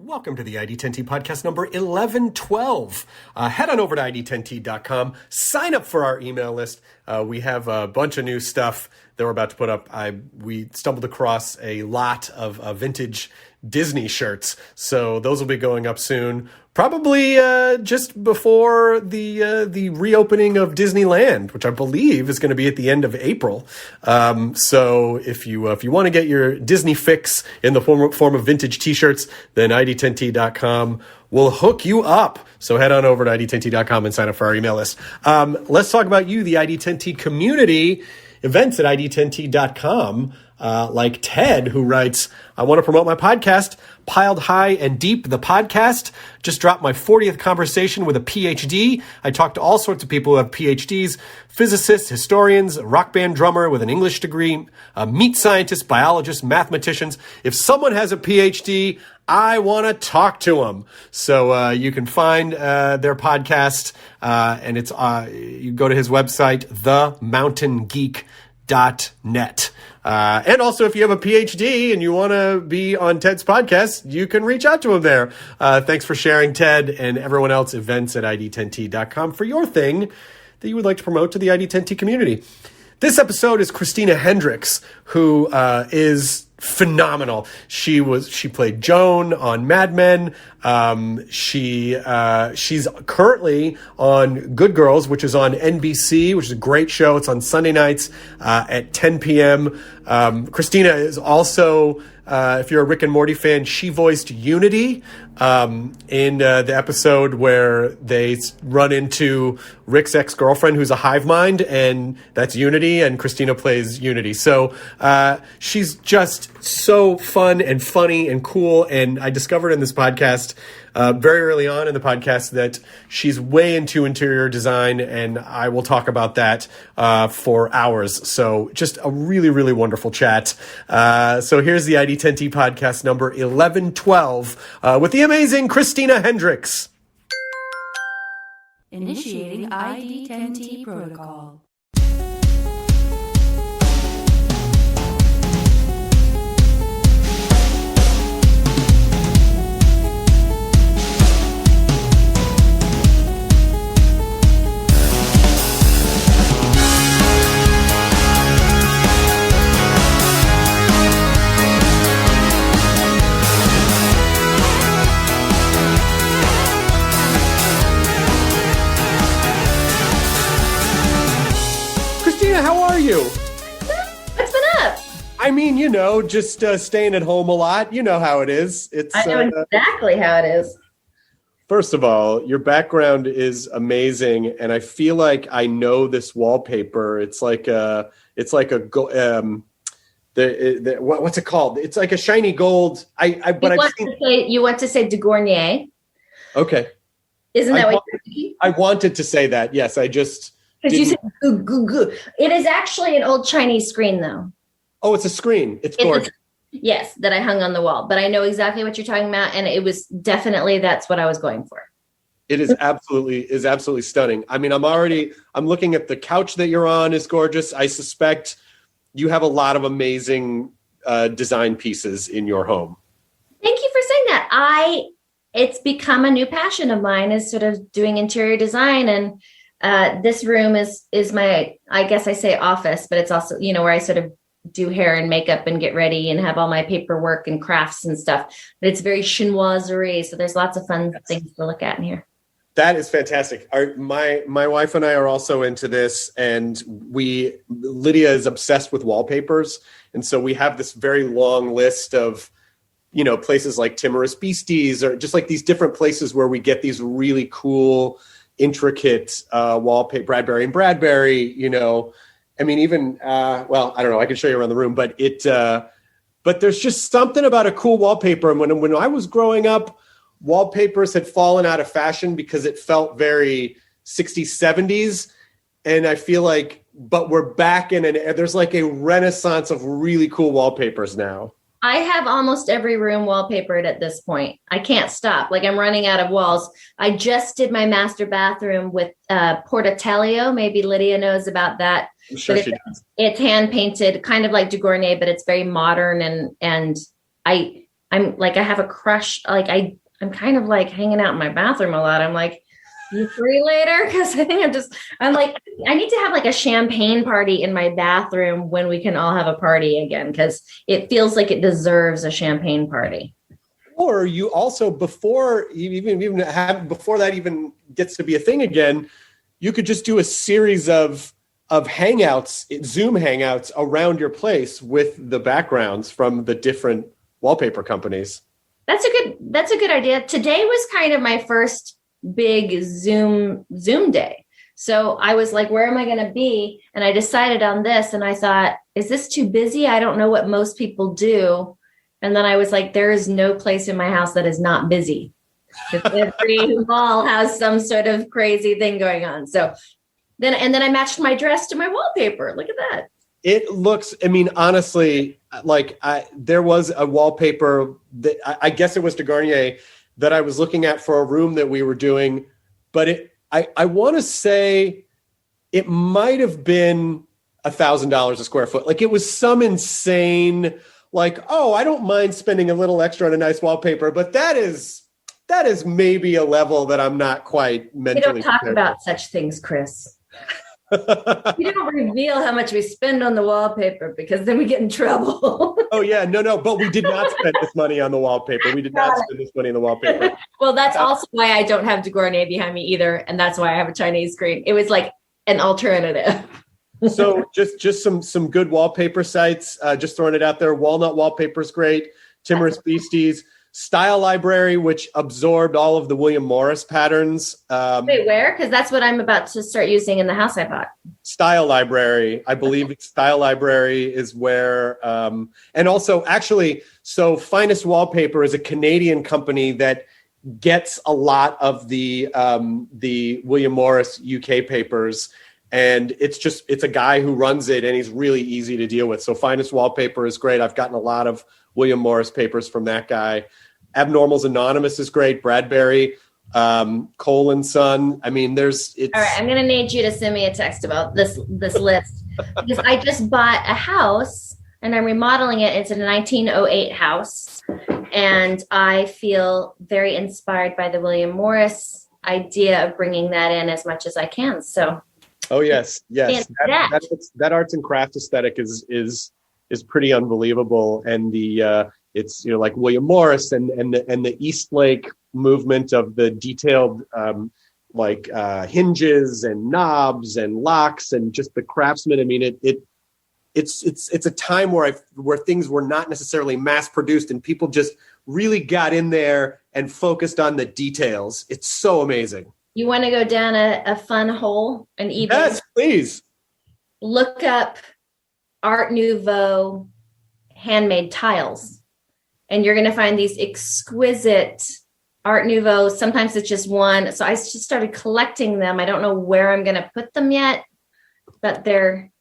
Welcome to the ID10T podcast number 1112. Head on over to ID10T.com. Sign up for our email list. We have a bunch of new stuff that we're about to put up. We stumbled across a lot of vintage Disney shirts, so those will be going up soon. Probably just before the reopening of Disneyland, which I believe is going to be at the end of April. So if you want to get your Disney fix in the form of vintage T-shirts, then ID10T.com will hook you up. So head on over to ID10T.com and sign up for our email list. Let's talk about you, the ID10T community. Events at ID10T.com, like Ted, who writes, I want to promote my podcast, Piled High and Deep, the podcast. Just dropped my 40th conversation with a PhD. I talked to all sorts of people who have PhDs, physicists, historians, a rock band drummer with an English degree, meat scientists, biologists, mathematicians. If someone has a PhD, I want to talk to them. So you can find their podcast, and it's you go to his website, themountaingeek.net. And also, if you have a PhD and you want to be on Ted's podcast, you can reach out to him there. Thanks for sharing, Ted, and everyone else. Events at ID10T.com for your thing that you would like to promote to the ID10T community. This episode is Christina Hendricks, who is phenomenal. She played Joan on Mad Men. She's currently on Good Girls, which is on NBC, which is a great show. It's on Sunday nights at 10 p.m. Christina is also, if you're a Rick and Morty fan, she voiced Unity in the episode where they run into Rick's ex-girlfriend, who's a hive mind, and that's Unity, and Christina plays Unity. So she's just so fun and funny and cool, and I discovered in this podcast very early on in the podcast that she's way into interior design, and I will talk about that for hours. So just a really, really wonderful chat. So here's the ID10T podcast number 1112 with the amazing Christina Hendricks. Initiating ID10T protocol. How are you? What's been up? I mean, just staying at home a lot. You know how it is. I know exactly how it is. First of all, your background is amazing, and I feel like I know this wallpaper. It's like what's it called? It's like a shiny gold. You want to say de Gournay? Okay. Isn't that what you're thinking? I wanted to say that. Yes, I just. Because you said goo, goo, goo. It is actually an old Chinese screen, though. Oh, it's a screen. It's gorgeous. Yes, that I hung on the wall. But I know exactly what you're talking about, and it was definitely that's what I was going for. It is absolutely stunning. I mean, I'm looking at the couch that you're on is gorgeous. I suspect you have a lot of amazing design pieces in your home. Thank you for saying that. It's become a new passion of mine, is sort of doing interior design, and this room is my, I guess I say office, but it's also, where I sort of do hair and makeup and get ready and have all my paperwork and crafts and stuff. But it's very chinoiserie. So there's lots of fun things to look at in here. That is fantastic. My wife and I are also into this, and Lydia is obsessed with wallpapers. And so we have this very long list of, places like Timorous Beasties, or just like these different places where we get these really cool, intricate wallpaper, Bradbury and Bradbury, I mean, even I don't know, I can show you around the room, but but there's just something about a cool wallpaper. And when I was growing up, wallpapers had fallen out of fashion because it felt very 60s, 70s. And I feel like, but we're back there's like a renaissance of really cool wallpapers now. I have almost every room wallpapered at this point. I can't stop. Like, I'm running out of walls. I just did my master bathroom with Portatelio. Maybe Lydia knows about that. I'm sure she does. It's hand painted, kind of like de Gournay, but it's very modern. And I I'm like, I have a crush. Like I'm kind of like hanging out in my bathroom a lot. I'm like, you free later? Because I think I'm like, I need to have like a champagne party in my bathroom when we can all have a party again, because it feels like it deserves a champagne party. Or you also, before that even gets to be a thing again, you could just do a series of hangouts, Zoom hangouts around your place with the backgrounds from the different wallpaper companies. That's a good idea. Today was kind of my first big Zoom day. So I was like, where am I going to be? And I decided on this, and I thought, is this too busy? I don't know what most people do. And then I was like, there is no place in my house that is not busy. Every wall has some sort of crazy thing going on. So then I matched my dress to my wallpaper. Look at that. It looks, I mean, honestly, like there was a wallpaper that I guess it was de Garnier that I was looking at for a room that we were doing, but I want to say it might have been $1,000 a square foot. Like it was some insane, like, oh, I don't mind spending a little extra on a nice wallpaper, but that is maybe a level that I'm not quite mentally. We don't talk about such things, Chris. We don't reveal how much we spend on the wallpaper because then we get in trouble. Oh yeah, no, but we did not spend this money on the wallpaper. We did not spend this money on the wallpaper. Well, that's also why I don't have de Garnier behind me either, and that's why I have a Chinese screen. It was like an alternative. So just some good wallpaper sites. Just throwing it out there. Walnut Wallpaper is great. Timorous Beasties. Style Library, which absorbed all of the William Morris patterns. Wait, where? Because that's what I'm about to start using in the house I bought. Style Library. I believe it's Style Library is where, and also actually, so Finest Wallpaper is a Canadian company that gets a lot of the William Morris UK papers. And it's a guy who runs it, and he's really easy to deal with. So Finest Wallpaper is great. I've gotten a lot of William Morris papers from that guy. Abnormals Anonymous is great. Bradbury, Cole & Son. I mean, all right, I'm going to need you to send me a text about this list, because I just bought a house and I'm remodeling it. It's a 1908 house, and I feel very inspired by the William Morris idea of bringing that in as much as I can. So. Oh yes. That arts and craft aesthetic is pretty unbelievable, and it's like William Morris and the Eastlake movement of the detailed hinges and knobs and locks and just the craftsman. I mean, it's a time where things were not necessarily mass produced, and people just really got in there and focused on the details. It's so amazing. You want to go down a fun hole on eBay? Yes, please. Look up Art Nouveau handmade tiles, and you're going to find these exquisite Art Nouveau. Sometimes it's just one. So I just started collecting them. I don't know where I'm going to put them yet, but they're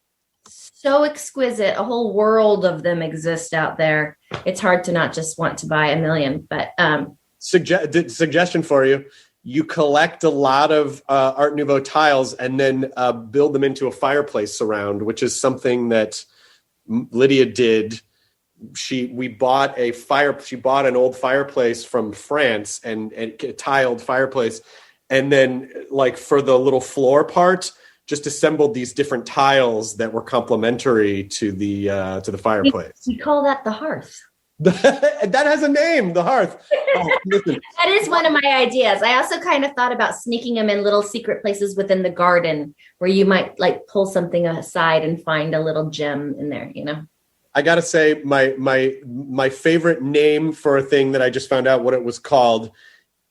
so exquisite. A whole world of them exist out there. It's hard to not just want to buy a million, but suggestion for you. You collect a lot of Art Nouveau tiles and then build them into a fireplace surround, which is something that Lydia did. She bought an old fireplace from France and a tiled fireplace. And then like for the little floor part, just assembled these different tiles that were complementary to the fireplace. We call that the hearth. That has a name, the hearth. Oh, listen. That is one of my ideas. I also kind of thought about sneaking them in little secret places within the garden where you might like pull something aside and find a little gem in there, I got to say my favorite name for a thing that I just found out what it was called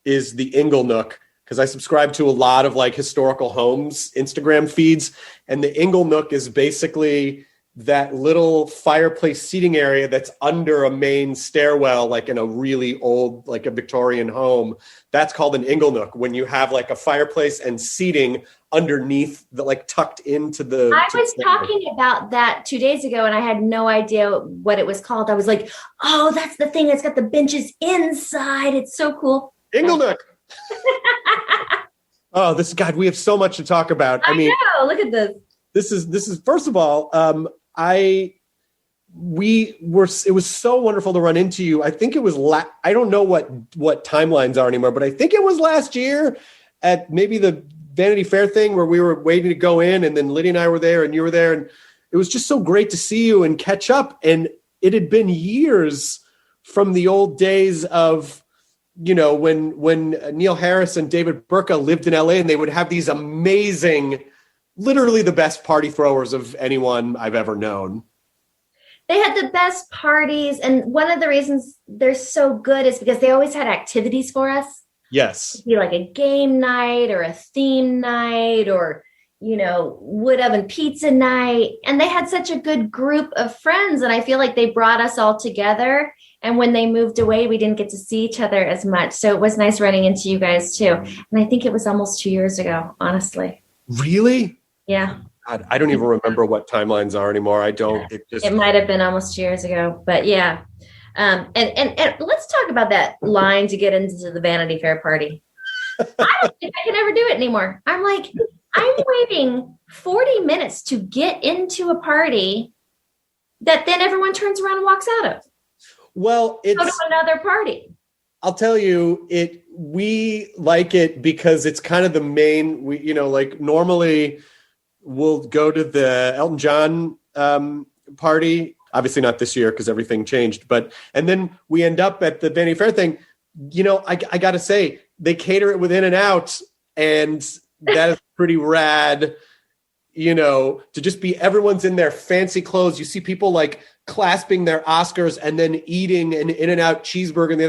is the Ingle Nook, because I subscribe to a lot of like historical homes Instagram feeds, and the Ingle Nook is basically that little fireplace seating area that's under a main stairwell, like in a really old, like a Victorian home. That's called an ingle nook, when you have like a fireplace and seating underneath the, like tucked into the. I was talking about that 2 days ago, and I had no idea what it was called. I was like, oh, that's the thing that's got the benches inside. It's so cool. Ingle nook. Oh, God, we have so much to talk about. I mean, know. Look at this. This is first of all, it was so wonderful to run into you. I think it was, I don't know what timelines are anymore, but I think it was last year at maybe the Vanity Fair thing where we were waiting to go in, and then Lydia and I were there and you were there, and it was just so great to see you and catch up. And it had been years from the old days of, when Neil Harris and David Burka lived in LA, and they would have these amazing, literally the best party throwers of anyone I've ever known. They had the best parties. And one of the reasons they're so good is because they always had activities for us. Yes. It'd be like a game night or a theme night or, wood oven pizza night. And they had such a good group of friends. And I feel like they brought us all together. And when they moved away, we didn't get to see each other as much. So it was nice running into you guys too. And I think it was almost 2 years ago, honestly. Really? Yeah. God, I don't even remember what timelines are anymore. I don't. It might have been almost 2 years ago, but yeah. And let's talk about that line to get into the Vanity Fair party. I don't think I can ever do it anymore. I'm waiting 40 minutes to get into a party that then everyone turns around and walks out of. Well, it's go to another party. I'll tell you, we like it because it's kind of the main. Normally we'll go to the Elton John party. Obviously not this year because everything changed. And then we end up at the Vanity Fair thing. I got to say, they cater it with In and Out, and that is pretty rad. To just be everyone's in their fancy clothes. You see people like clasping their Oscars and then eating an In-N-Out cheeseburger. And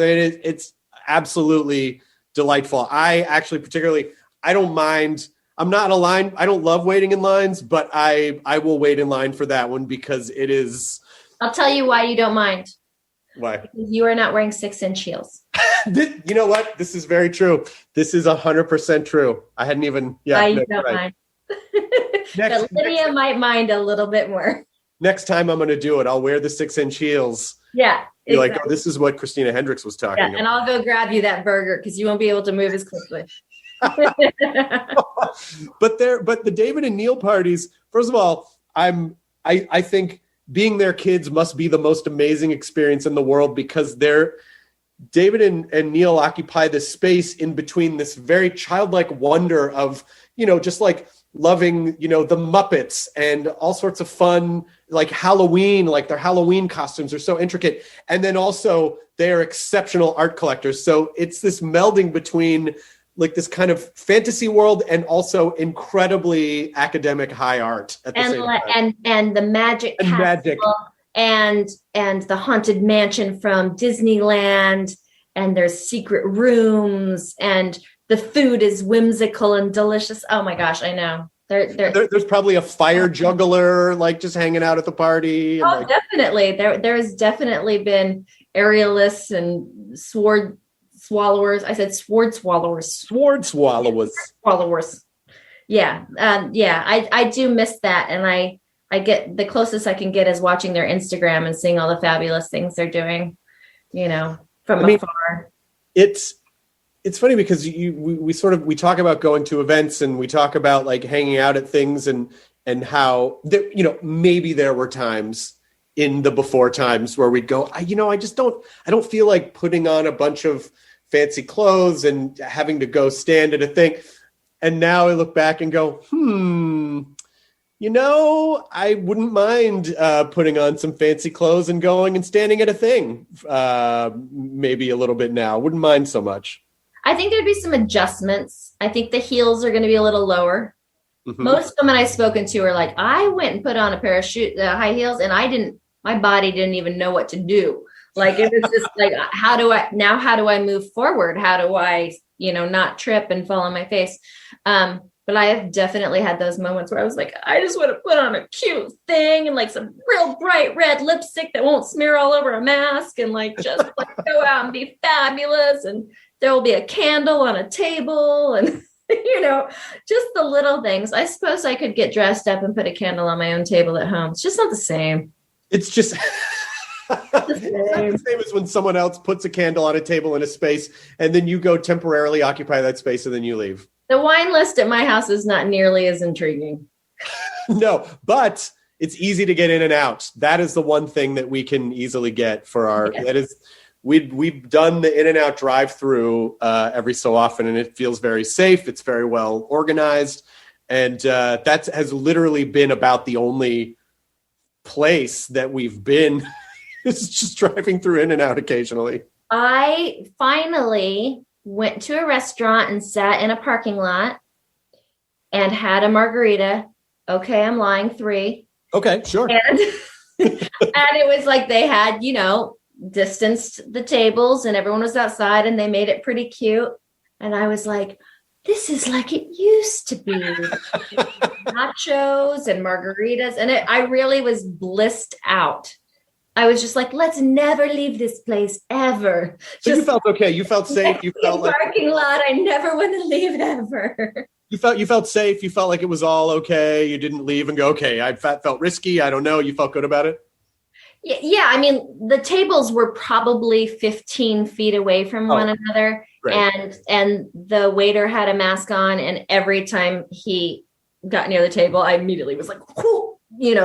it's absolutely delightful. I actually I don't mind. I'm not in a line. I don't love waiting in lines, but I will wait in line for that one because it is. I'll tell you why you don't mind. Why? Because you are not wearing 6-inch heels. You know what? This is very true. This is 100% true. I hadn't even. Yeah, why you don't mind. But Lydia might mind a little bit more. Next time I'm going to do it, I'll wear the 6-inch heels. Yeah. You're like, oh, this is what Christina Hendricks was talking about. And I'll go grab you that burger because you won't be able to move as quickly. But the David and Neil parties, first of all, I think being their kids must be the most amazing experience in the world because David and Neil occupy this space in between this very childlike wonder of, just like loving, the Muppets and all sorts of fun, like Halloween, like their Halloween costumes are so intricate. And then also they are exceptional art collectors. So it's this melding between like this kind of fantasy world and also incredibly academic high art at the same time. And the magic castle and the haunted mansion from Disneyland, and there's secret rooms, and the food is whimsical and delicious. Oh my gosh, I know. There's probably a fire juggler like just hanging out at the party. Oh, definitely. There's definitely been aerialists and sword swallowers. I said sword swallowers. Sword swallowers. Swallowers. Yeah. I do miss that. And I get the closest I can get is watching their Instagram and seeing all the fabulous things they're doing, from afar. It's funny because we talk about going to events and we talk about like hanging out at things and how maybe there were times in the before times where we'd go, I don't feel like putting on a bunch of fancy clothes and having to go stand at a thing. And now I look back and go, I wouldn't mind putting on some fancy clothes and going and standing at a thing maybe a little bit now. Wouldn't mind so much. I think there'd be some adjustments. I think the heels are going to be a little lower. Mm-hmm. Most women I've spoken to are like, I went and put on a pair of high heels and my body didn't even know what to do. Like, it was just like, how do I move forward? How do I, not trip and fall on my face? But I have definitely had those moments where I was like, I just want to put on a cute thing and like some real bright red lipstick that won't smear all over a mask and like just like go out and be fabulous. And there will be a candle on a table and, just the little things. I suppose I could get dressed up and put a candle on my own table at home. It's just not the same. It's just it's not the same as when someone else puts a candle on a table in a space and then you go temporarily occupy that space and then you leave. The wine list at my house is not nearly as intriguing. No, but it's easy to get in and out. That is the one thing that we can easily get for our, that is, we've done the in and out drive-through every so often, and it feels very safe. It's very well organized. And that has literally been about the only place that we've been. It's just driving through in and out occasionally. I finally went to a restaurant and sat in a parking lot and had a margarita. Okay, I'm lying, 3. Okay, sure. And, and it was like they had, distanced the tables and everyone was outside and they made it pretty cute. And I was like, this is like it used to be. Nachos and margaritas. And I really was blissed out. I was just like, let's never leave this place ever. So you felt okay. You felt safe. You felt like parking lot. I never want to leave ever. You felt safe. You felt like it was all okay. You didn't leave and go, okay, I felt risky. I don't know. You felt good about it? Yeah. I mean, the tables were probably 15 feet away from one another. Right. And the waiter had a mask on. And every time he got near the table, I immediately was like, whoo,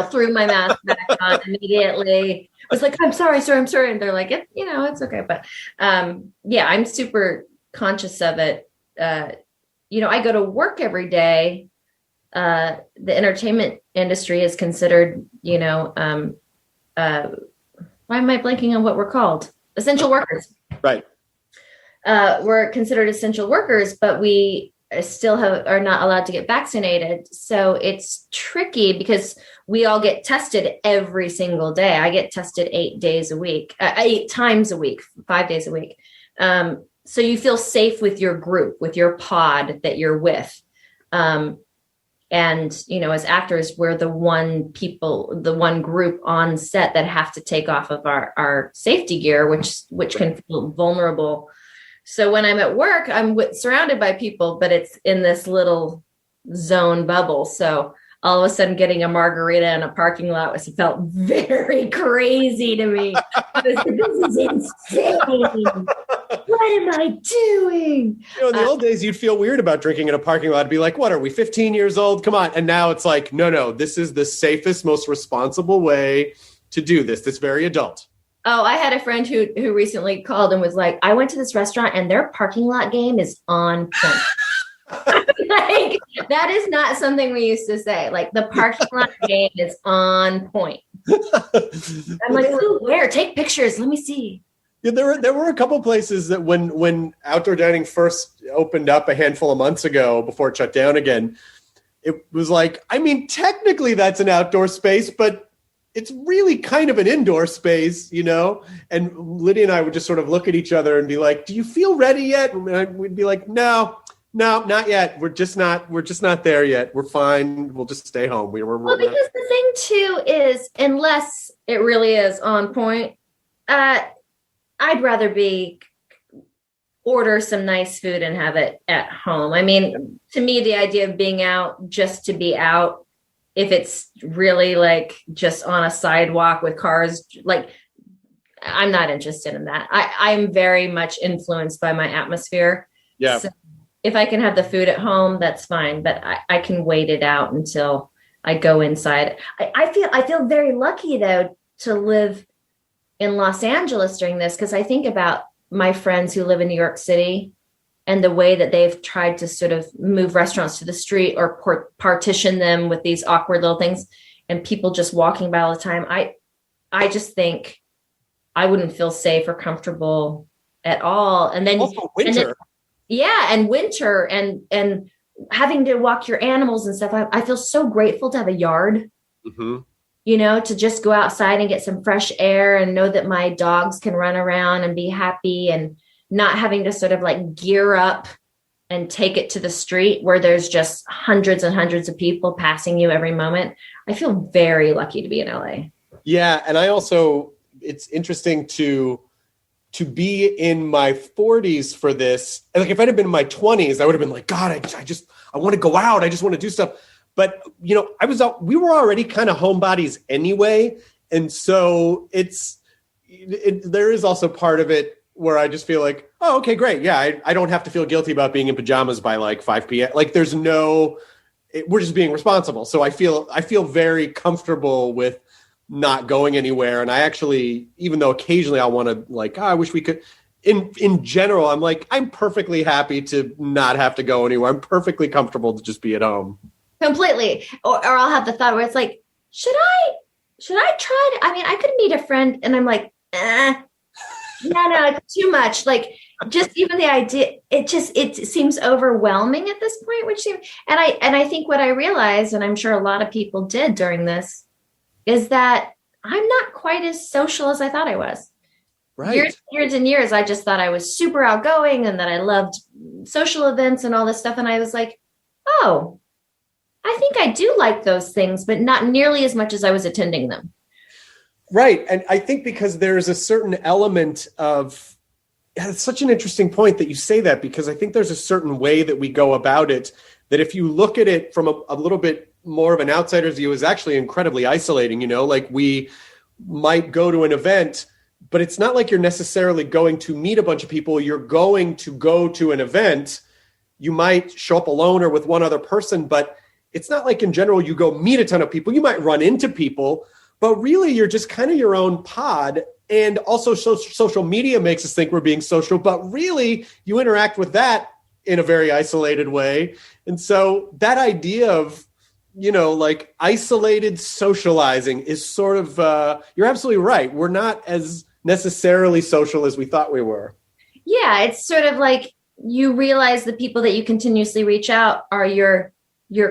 threw my mask back on immediately. I was like, I'm sorry, sir. I'm sorry. And they're like, it's okay. But I'm super conscious of it. I go to work every day. The entertainment industry is considered, why am I blanking on what we're called? Essential workers. Right. We're considered essential workers, but we still are not allowed to get vaccinated. So it's tricky because we all get tested every single day. I get tested 8 days a week, 8 times a week, 5 days a week. So you feel safe with your group, with your pod that you're with. And, as actors, we're the one group on set that have to take off of our safety gear, which can feel vulnerable. So when I'm at work, I'm surrounded by people, but it's in this little zone bubble. So all of a sudden getting a margarita in a parking lot felt very crazy to me. This is insane. What am I doing? In the old days, you'd feel weird about drinking in a parking lot. It'd be like, what are we, 15 years old? Come on. And now it's like, no, this is the safest, most responsible way to do this. That's very adult. Oh, I had a friend who recently called and was like, I went to this restaurant and their parking lot game is on point. Like, that is not something we used to say. Like, the parking lot game is on point. I'm like, ooh, where? Take pictures. Let me see. Yeah, there were a couple places that when outdoor dining first opened up a handful of months ago before it shut down again, it was like, I mean, technically that's an outdoor space, but it's really kind of an indoor space, And Lydia and I would just sort of look at each other and be like, do you feel ready yet? And we'd be like, no, not yet. We're just not there yet. We're fine. We'll just stay home. Because the thing too is, unless it really is on point, I'd rather order some nice food and have it at home. I mean, to me, the idea of being out just to be out, if it's really like just on a sidewalk with cars, like, I'm not interested in that. I'm very much influenced by my atmosphere. Yeah. So if I can have the food at home, that's fine. But I can wait it out until I go inside. I feel very lucky though to live in Los Angeles during this, because I think about my friends who live in New York City and the way that they've tried to sort of move restaurants to the street or partition them with these awkward little things and people just walking by all the time. I just think I wouldn't feel safe or comfortable at all. And then also winter. And winter and having to walk your animals and stuff. I feel so grateful to have a yard, to just go outside and get some fresh air and know that my dogs can run around and be happy and not having to sort of like gear up and take it to the street where there's just hundreds and hundreds of people passing you every moment. I feel very lucky to be in LA. Yeah. And I also, it's interesting to be in my 40s for this. And like, if I'd have been in my 20s, I would have been like, God, I want to go out. I just want to do stuff. But, we were already kind of homebodies anyway. And so there is also part of it where I just feel like, oh, okay, great. Yeah, I don't have to feel guilty about being in pajamas by like 5 p.m. Like we're just being responsible. So I feel very comfortable with not going anywhere. And I actually, even though occasionally I want to like, I wish we could, in general, I'm like, I'm perfectly happy to not have to go anywhere. I'm perfectly comfortable to just be at home. Completely. Or I'll have the thought where it's like, should I try to, I mean, I could meet a friend and I'm like, no, it's too much. Like, just even the idea, it seems overwhelming at this point, and I think what I realized, and I'm sure a lot of people did during this, is that I'm not quite as social as I thought I was. Right. Years and years, I just thought I was super outgoing and that I loved social events and all this stuff. And I was like, oh, I think I do like those things, but not nearly as much as I was attending them. Right. And I think because there's a certain element of, it's such an interesting point that you say that, because I think there's a certain way that we go about it that if you look at it from a little bit more of an outsider's view is actually incredibly isolating. Like we might go to an event, but it's not like you're necessarily going to meet a bunch of people. You're going to go to an event. You might show up alone or with one other person, but it's not like in general you go meet a ton of people. You might run into people, but really you're just kind of your own pod. And also social media makes us think we're being social, but really you interact with that in a very isolated way. And so that idea of, like isolated socializing is sort of, you're absolutely right. We're not as necessarily social as we thought we were. Yeah, it's sort of like you realize the people that you continuously reach out are your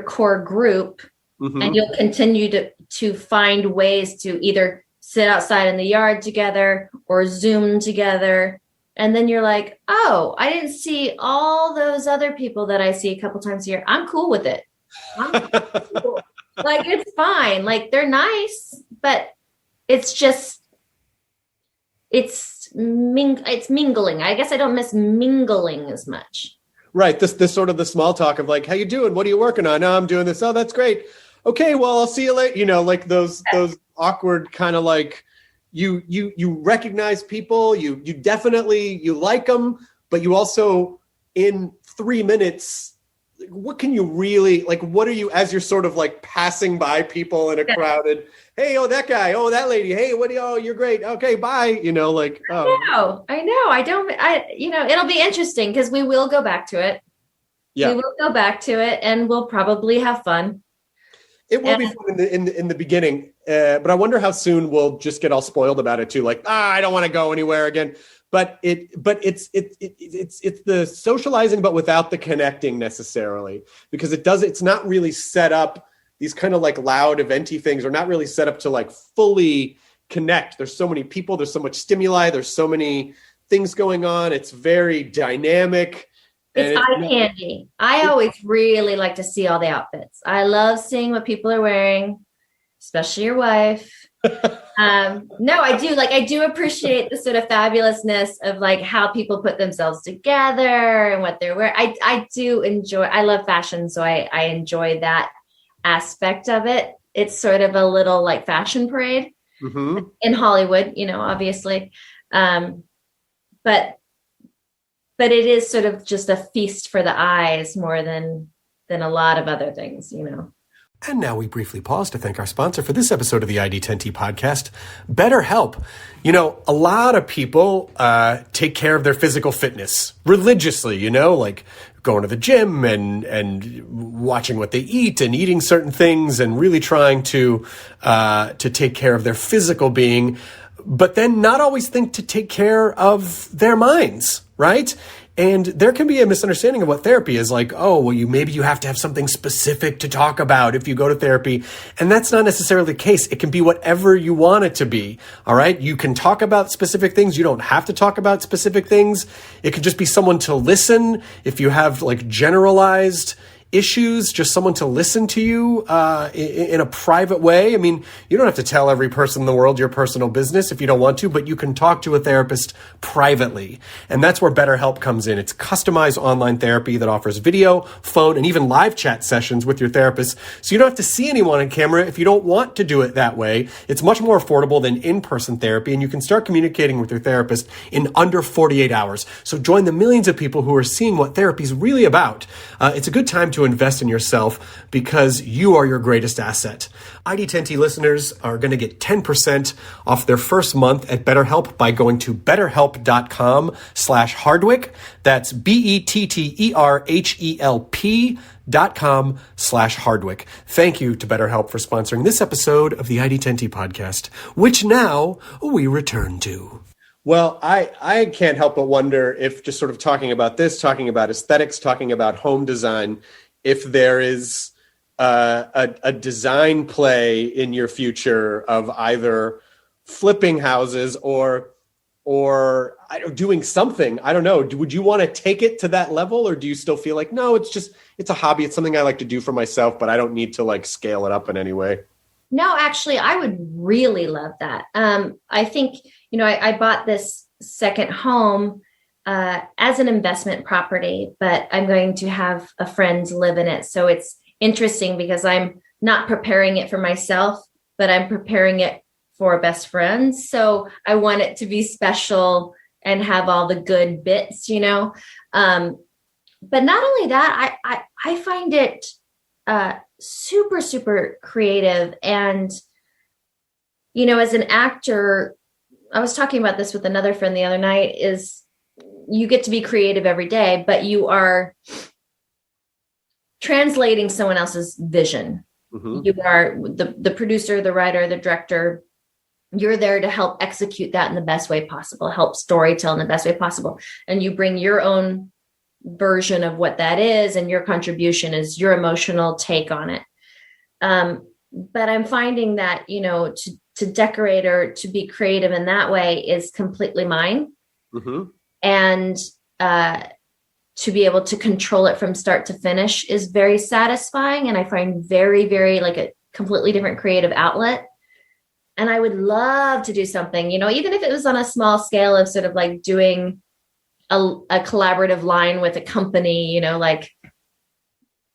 core group, and you'll continue to find ways to either sit outside in the yard together or Zoom together. And then you're like, oh, I didn't see all those other people that I see a couple times a year. I'm cool with it. Cool. Like, it's fine. Like, they're nice, but it's just, it's mingling. I guess I don't miss mingling as much. Right. This sort of the small talk of like, how you doing? What are you working on? No, I'm doing this. Oh, that's great. Okay, well, I'll see you later. Like those awkward kind of like you recognize people, you definitely, you like them, but you also in 3 minutes, what can you really, like, what are you, as you're sort of like passing by people in a crowded, hey, oh, that guy, oh, that lady, hey, you're great. Okay, bye. Like, oh. I know. It'll be interesting because we will go back to it. Yeah. We will go back to it and we'll probably have fun. It will be fun in the beginning, but I wonder how soon we'll just get all spoiled about it too. Like, I don't want to go anywhere again. But it's the socializing, but without the connecting necessarily, because it's not really set up. These kind of like loud eventy things are not really set up to like fully connect. There's so many people. There's so much stimuli. There's so many things going on. It's very dynamic. It's eye candy. I always really like to see all the outfits. I love seeing what people are wearing, especially your wife. No, I do. Like, I do appreciate the sort of fabulousness of like how people put themselves together and what they're wearing. I do enjoy, I love fashion. So I enjoy that aspect of it. It's sort of a little like fashion parade in Hollywood, obviously. But it is sort of just a feast for the eyes more than a lot of other things, And now we briefly pause to thank our sponsor for this episode of the ID10T podcast, BetterHelp. A lot of people take care of their physical fitness religiously, like going to the gym and watching what they eat and eating certain things and really trying to take care of their physical being, but then not always think to take care of their minds, right? And there can be a misunderstanding of what therapy is, like, oh, well, maybe you have to have something specific to talk about if you go to therapy. And that's not necessarily the case. It can be whatever you want it to be. All right. You can talk about specific things. You don't have to talk about specific things. It could just be someone to listen. If you have like generalized issues, just someone to listen to you in a private way. I mean, you don't have to tell every person in the world your personal business if you don't want to, but you can talk to a therapist privately. And that's where BetterHelp comes in. It's customized online therapy that offers video, phone, and even live chat sessions with your therapist. So you don't have to see anyone on camera if you don't want to do it that way. It's much more affordable than in-person therapy, and you can start communicating with your therapist in under 48 hours. So join the millions of people who are seeing what therapy is really about. It's a good time to to invest in yourself because you are your greatest asset. ID10T listeners are going to get 10% off their first month at BetterHelp by going to betterhelp.com/Hardwick. That's BetterHelp.com/Hardwick. Thank you to BetterHelp for sponsoring this episode of the ID10T podcast, which now we return to. Well, I can't help but wonder if just sort of talking about this, talking about aesthetics, talking about home design, if there is a design play in your future of either flipping houses or doing something. I don't know. Would you want to take it to that level, or do you still feel like, no, it's a hobby. It's something I like to do for myself, but I don't need to like scale it up in any way? No, actually, I would really love that. I think, I bought this second home as an investment property, but I'm going to have a friend live in it. So it's interesting because I'm not preparing it for myself, but I'm preparing it for best friends. So I want it to be special and have all the good bits, But not only that, I find it super, super creative. And, as an actor, I was talking about this with another friend the other night, is you get to be creative every day, but you are translating someone else's vision. Mm-hmm. You are the producer, the writer, the director. You're there to help execute that in the best way possible, help storytell in the best way possible. And you bring your own version of what that is, and your contribution is your emotional take on it. But I'm finding that, to decorate or to be creative in that way is completely mine. Mm-hmm. And to be able to control it from start to finish is very satisfying. And I find very, very like a completely different creative outlet. And I would love to do something, even if it was on a small scale of sort of like doing a collaborative line with a company, like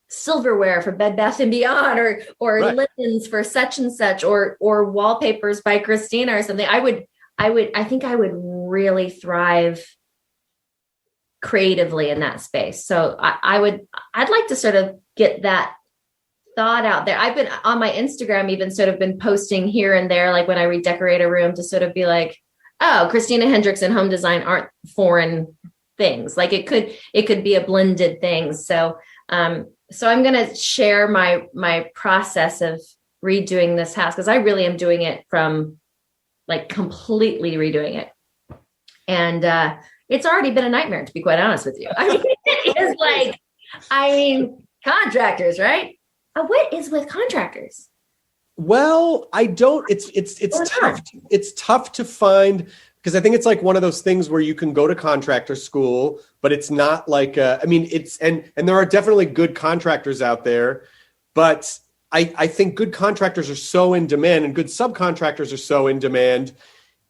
silverware for Bed Bath & Beyond or right. Linens for such and such, or wallpapers by Christina or something. I think I would really thrive creatively in that space. So I'd like to sort of get that thought out there. I've been on my Instagram, even sort of been posting here and there, like when I redecorate a room, to sort of be like, oh, Christina Hendricks and home design aren't foreign things. Like it could be a blended thing. So I'm going to share my process of redoing this house, because I really am doing it from like completely redoing it. And it's already been a nightmare, to be quite honest with you. I mean, it is like, contractors, right? What is with contractors? Well, I don't, it's tough. It's tough to find, because I think it's like one of those things where you can go to contractor school, but it's not like, and there are definitely good contractors out there, but I think good contractors are so in demand, and good subcontractors are so in demand.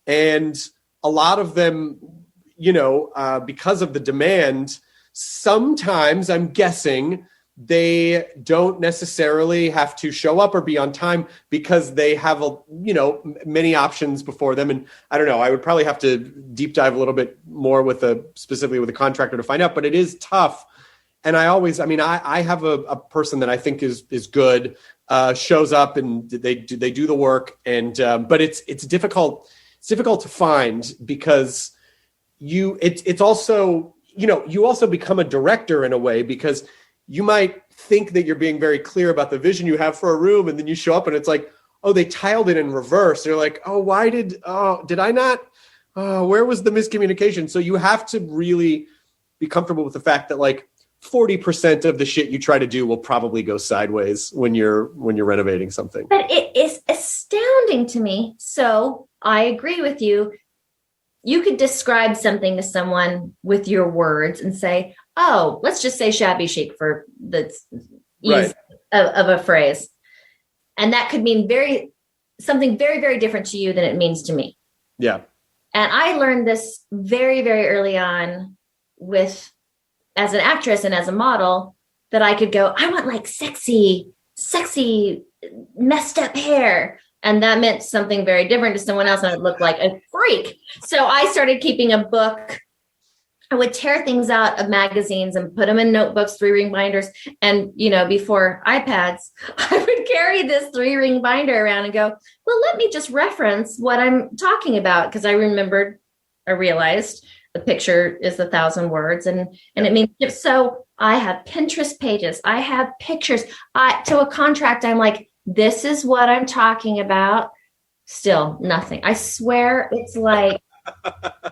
And a lot of them, because of the demand, sometimes I'm guessing they don't necessarily have to show up or be on time because they have many options before them. And I don't know, I would probably have to deep dive a little bit more specifically with a contractor to find out, but it is tough. And I have a person that I think is good, shows up and they do the work. And, but it's difficult. It's difficult to find because it's also, you also become a director in a way, because you might think that you're being very clear about the vision you have for a room, and then you show up and it's like, oh, they tiled it in reverse. They're like, oh, did I not? Where was the miscommunication? So you have to really be comfortable with the fact that like 40% of the shit you try to do will probably go sideways when you're renovating something. But it is astounding to me. So I agree with you. You could describe something to someone with your words and say, oh, let's just say shabby chic for the ease right. of a phrase. And that could mean something very, very different to you than it means to me. Yeah. And I learned this very, very early on as an actress and as a model, that I could go, I want like sexy, messed up hair. And that meant something very different to someone else, and it looked like a freak. So I started keeping a book I would tear things out of magazines and put them in notebooks, 3-ring binders. And, before iPads, I would carry this 3-ring binder around and go, well, let me just reference what I'm talking about. Because I realized the picture is 1,000 words and it means, so I have Pinterest pages. I have pictures. To a contract, I'm like, this is what I'm talking about. Still nothing. I swear it's like,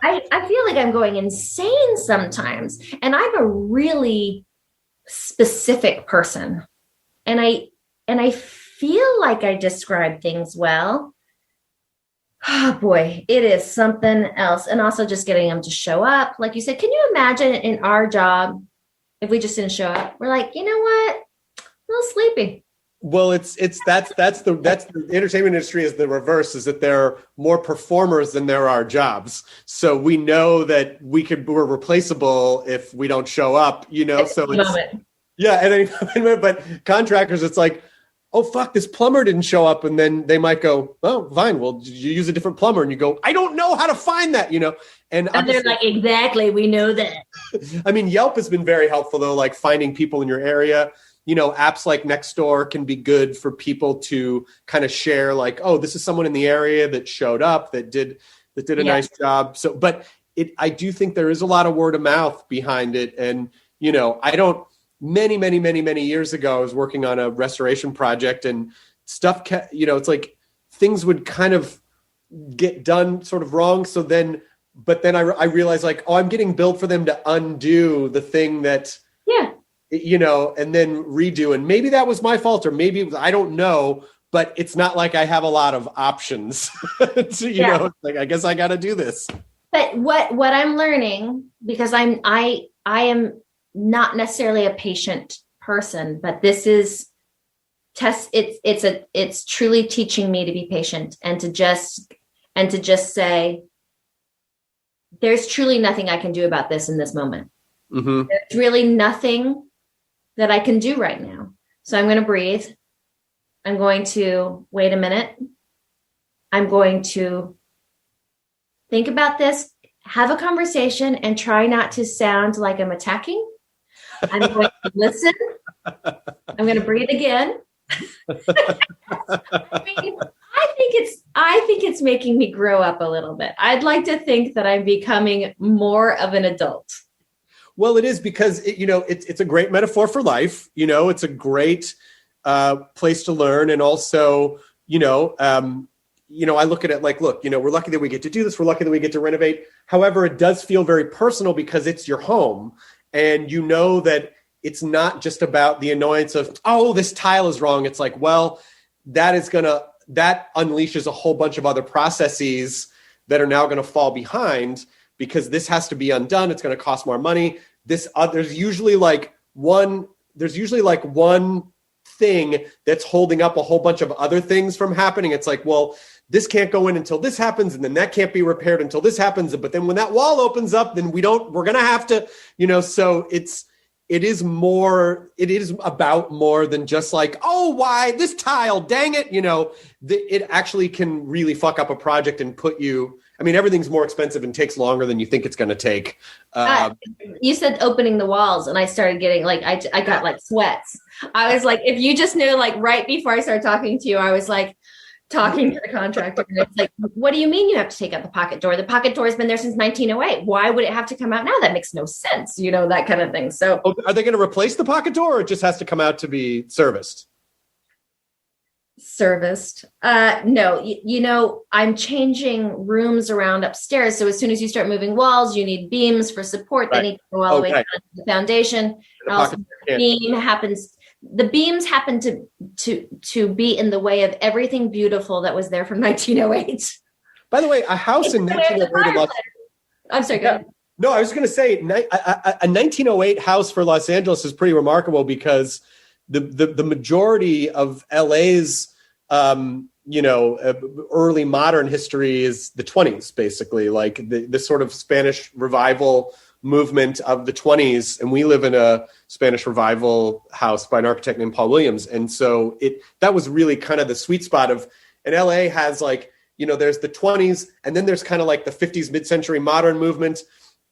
I feel like I'm going insane sometimes. And I'm a really specific person. And I feel like I describe things well. Oh boy, it is something else. And also just getting them to show up. Like you said, can you imagine in our job, if we just didn't show up, we're like, you know what? A little sleepy. Well, that's the entertainment industry is the reverse, is that there are more performers than there are jobs. So we know that we're replaceable if we don't show up, so at any moment. But contractors, it's like, oh, fuck, this plumber didn't show up. And then they might go, oh, fine. Well, you use a different plumber. And you go, I don't know how to find that, And they're like, exactly. We know that. I mean, Yelp has been very helpful, though, like finding people in your area. Apps like Nextdoor can be good for people to kind of share, like, oh, this is someone in the area that showed up, that did a nice job. So, but I do think there is a lot of word of mouth behind it. And, many years ago, I was working on a restoration project and stuff, it's like things would kind of get done sort of wrong. So then, I realized like, oh, I'm getting billed for them to undo the thing that, and then redo. And maybe that was my fault, or maybe it was, I don't know, but it's not like I have a lot of options. Like, I guess I got to do this. But what I'm learning, because I am not necessarily a patient person, but this is it's truly teaching me to be patient and to just say, there's truly nothing I can do about this in this moment. Mm-hmm. There's really nothing that I can do right now. So I'm going to breathe. I'm going to wait a minute. I'm going to think about this, have a conversation, and try not to sound like I'm attacking. I'm going to listen. I'm going to breathe again. I think it's making me grow up a little bit. I'd like to think that I'm becoming more of an adult. Well, it is, because it's a great metaphor for life. It's a great place to learn, and also, I look at it like, look, we're lucky that we get to do this. We're lucky that we get to renovate. However, it does feel very personal because it's your home, and that it's not just about the annoyance of, oh, this tile is wrong. It's like, well, that unleashes a whole bunch of other processes that are now going to fall behind because this has to be undone. It's going to cost more money. There's usually like one thing that's holding up a whole bunch of other things from happening. It's like, well, this can't go in until this happens, and then that can't be repaired until this happens. But then when that wall opens up, then we're going to have to, so it is about more than just like, oh, why this tile, dang it. It actually can really fuck up a project and put you, everything's more expensive and takes longer than you think it's going to take. You said opening the walls, and I started getting like, I got like sweats. I was like, if you just knew, like right before I started talking to you, I was like talking to the contractor, and it's like, what do you mean you have to take out the pocket door? The pocket door has been there since 1908. Why would it have to come out now? That makes no sense. That kind of thing. So are they going to replace the pocket door, or it just has to come out to be serviced? No, I'm changing rooms around upstairs. So as soon as you start moving walls, you need beams for support. Right. They need to go all the way down to the foundation. The beams happen to be in the way of everything beautiful that was there from 1908. By the way, a house in 1908. I'm sorry, go ahead. No, I was going to say a 1908 house for Los Angeles is pretty remarkable because the majority of LA's early modern history is the 20s, basically, like the sort of Spanish revival movement of the 20s. And we live in a Spanish revival house by an architect named Paul Williams. And so that was really kind of the sweet spot of, and LA has like, there's the 20s, and then there's kind of like the 50s mid-century modern movement.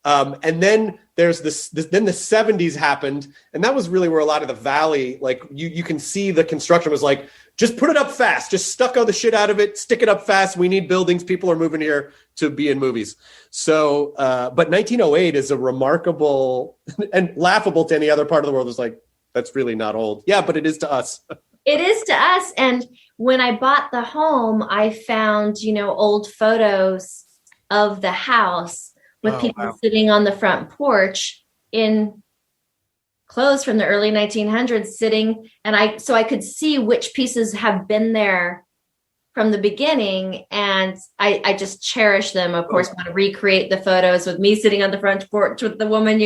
And then there's then the 70s happened. And that was really where a lot of the Valley, like you can see the construction was like, just put it up fast, just stucco the shit out of it, stick it up fast. We need buildings. People are moving here to be in movies. So, but 1908 is a remarkable and laughable to any other part of the world. It's like, that's really not old. Yeah, but it is to us. It is to us. And when I bought the home, I found, old photos of the house with people sitting on the front porch in clothes from the early 1900s sitting. And I could see which pieces have been there from the beginning. And I just cherish them. Of course, want to recreate the photos with me sitting on the front porch with the woman,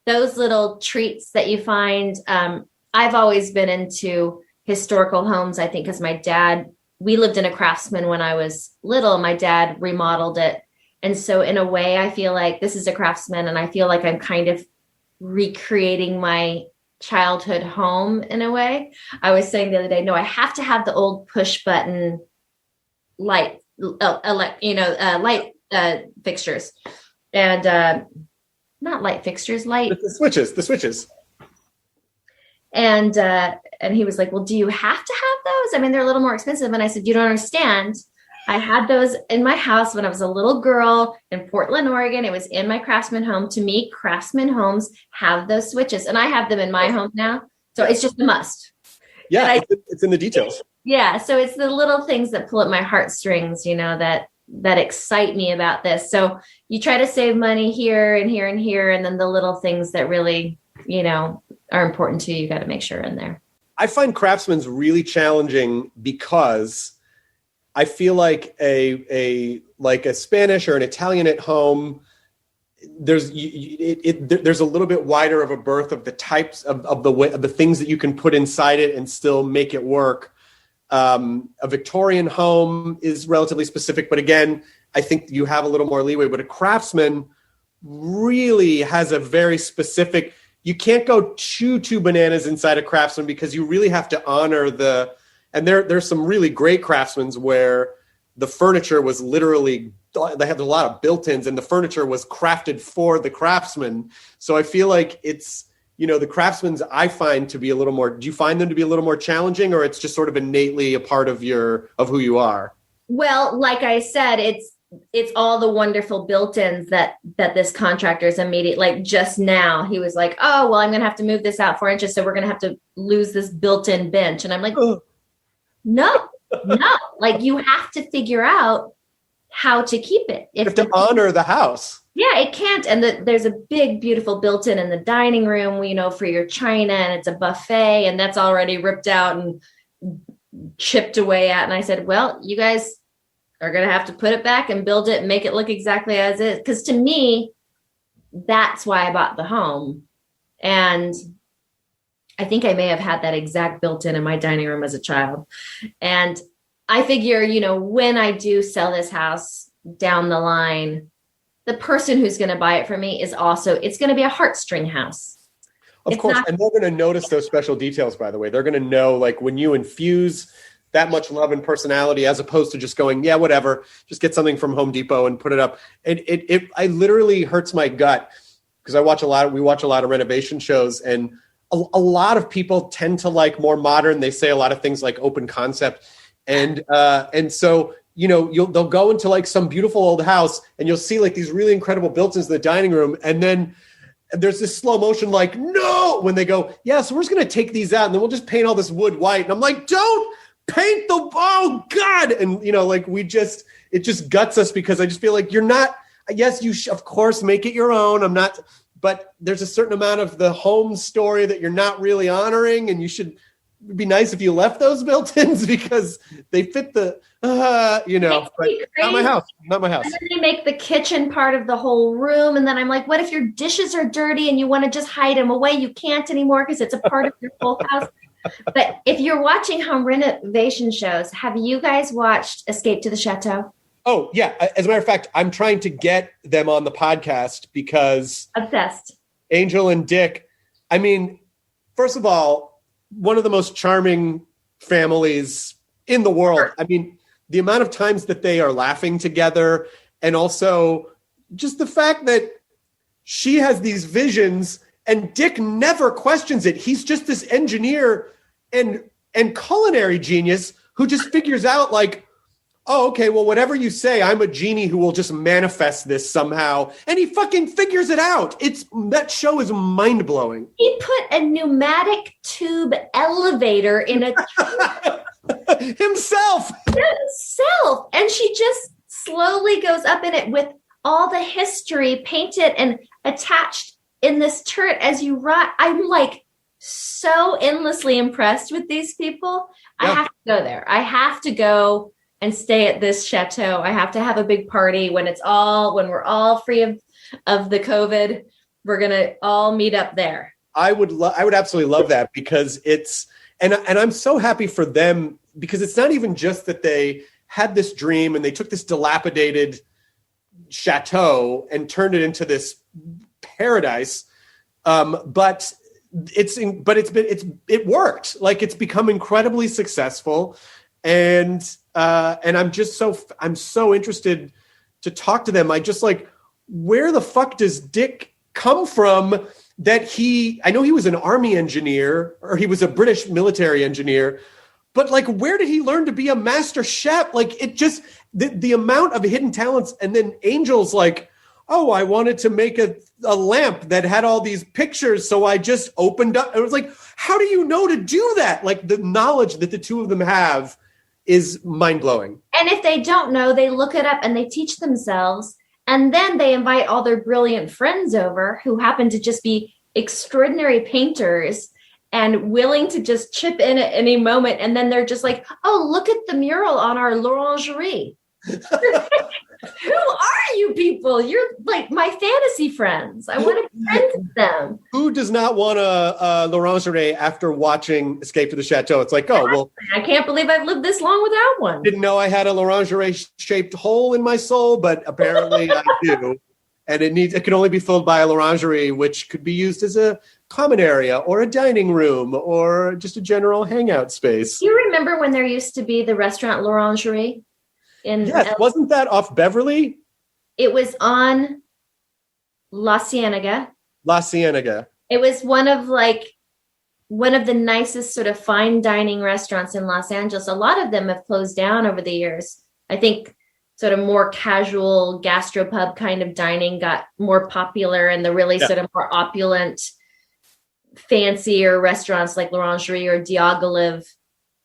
those little treats that you find. I've always been into historical homes, I think, because my dad, we lived in a Craftsman when I was little. My dad remodeled it. And so in a way, I feel like this is a Craftsman, and I feel like I'm kind of recreating my childhood home in a way. I was saying the other day, no, I have to have the old push button light, light fixtures, and not light fixtures, light the switches. And he was like, well, do you have to have those? I mean, they're a little more expensive. And I said, you don't understand. I had those in my house when I was a little girl in Portland, Oregon. It was in my Craftsman home. To me, Craftsman homes have those switches, and I have them in my home now. So it's just a must. Yeah, it's in the details. Yeah. So it's the little things that pull at my heartstrings, that excite me about this. So you try to save money here and here and here. And then the little things that really, are important to you, you got to make sure in there. I find Craftsman's really challenging because I feel like a Spanish or an Italian at home, there's a little bit wider of a berth of the types of the things that you can put inside it and still make it work. A Victorian home is relatively specific, but again, I think you have a little more leeway. But a Craftsman really has a very specific. You can't go too bananas inside a Craftsman because you really have to honor and there's some really great Craftsmans where the furniture was literally, they have a lot of built-ins and the furniture was crafted for the craftsman. So I feel like it's, the Craftsmans I find to be a little more, do you find them to be a little more challenging, or it's just sort of innately a part of who you are? Well, like I said, it's all the wonderful built-ins that this contractor is immediate. Like just now he was like, oh, well, I'm going to have to move this out 4 inches. So we're going to have to lose this built-in bench. And I'm like, no, like you have to figure out how to keep it. You have to honor the house. Yeah, it can't. And there's a big, beautiful built-in in the dining room, for your china, and it's a buffet, and that's already ripped out and chipped away at. And I said, well, you guys are going to have to put it back and build it and make it look exactly as is. Because to me, that's why I bought the home. And I think I may have had that exact built-in in my dining room as a child. And I figure, when I do sell this house down the line, the person who's going to buy it for me is also, it's going to be a heartstring house. Of course. And they're going to notice those special details, by the way. They're going to know, like, when you infuse that much love and personality, as opposed to just going, yeah, whatever, just get something from Home Depot and put it up. And it literally hurts my gut because we watch a lot of renovation shows, and a lot of people tend to like more modern. They say a lot of things like open concept. And so, they'll go into like some beautiful old house and you'll see like these really incredible built-ins in the dining room. And then there's this slow motion, like, no, when they go, yeah, so we're just going to take these out and then we'll just paint all this wood white. And I'm like, don't paint oh God. And, it just guts us because I just feel like you're not, yes, you of course make it your own. But there's a certain amount of the home story that you're not really honoring, and it'd be nice if you left those built-ins because they fit the, but not my house. And then they make the kitchen part of the whole room. And then I'm like, what if your dishes are dirty and you want to just hide them away? You can't anymore because it's a part of your whole house. But if you're watching home renovation shows, have you guys watched Escape to the Chateau? Oh, yeah. As a matter of fact, I'm trying to get them on the podcast because obsessed. Angel and Dick, I mean, first of all, one of the most charming families in the world. I mean, the amount of times that they are laughing together, and also just the fact that she has these visions and Dick never questions it. He's just this engineer and culinary genius who just figures out like, oh, okay, well, whatever you say, I'm a genie who will just manifest this somehow. And he fucking figures it out. That show is mind-blowing. He put a pneumatic tube elevator in a himself. And she just slowly goes up in it with all the history painted and attached in this turret as you ride. I'm like so endlessly impressed with these people. Yeah. I have to go there. I have to go and stay at this chateau. I have to have a big party when we're all free of the COVID. We're gonna all meet up there. I would absolutely love that because and I'm so happy for them because it's not even just that they had this dream and they took this dilapidated chateau and turned it into this paradise, but it worked. Like it's become incredibly successful, and I'm so interested to talk to them. I just like, where the fuck does Dick come from? I know he was an army engineer or he was a British military engineer, but like, where did he learn to be a master chef? Like it just, the amount of hidden talents. And then Angel's like, oh, I wanted to make a lamp that had all these pictures. So I just opened up. It was like, how do you know to do that? Like the knowledge that the two of them have is mind blowing. And if they don't know, they look it up and they teach themselves. And then they invite all their brilliant friends over who happen to just be extraordinary painters and willing to just chip in at any moment. And then they're just like, oh, look at the mural on our l'orangerie. Who are you people? You're like my fantasy friends. I want to be friends with them. Who does not want a l'orangerie after watching Escape to the Chateau? It's like, oh, well. I can't believe I've lived this long without one. Didn't know I had a l'orangerie-shaped hole in my soul, but apparently I do. And it can only be filled by a l'orangerie, which could be used as a common area or a dining room or just a general hangout space. Do you remember when there used to be the restaurant l'orangerie? Yes, wasn't that off Beverly? It was on La Cienega. La Cienega. It was one of the nicest sort of fine dining restaurants in Los Angeles. A lot of them have closed down over the years. I think sort of more casual gastropub kind of dining got more popular, and the really sort of more opulent, fancier restaurants like l'orangerie or Diaghilev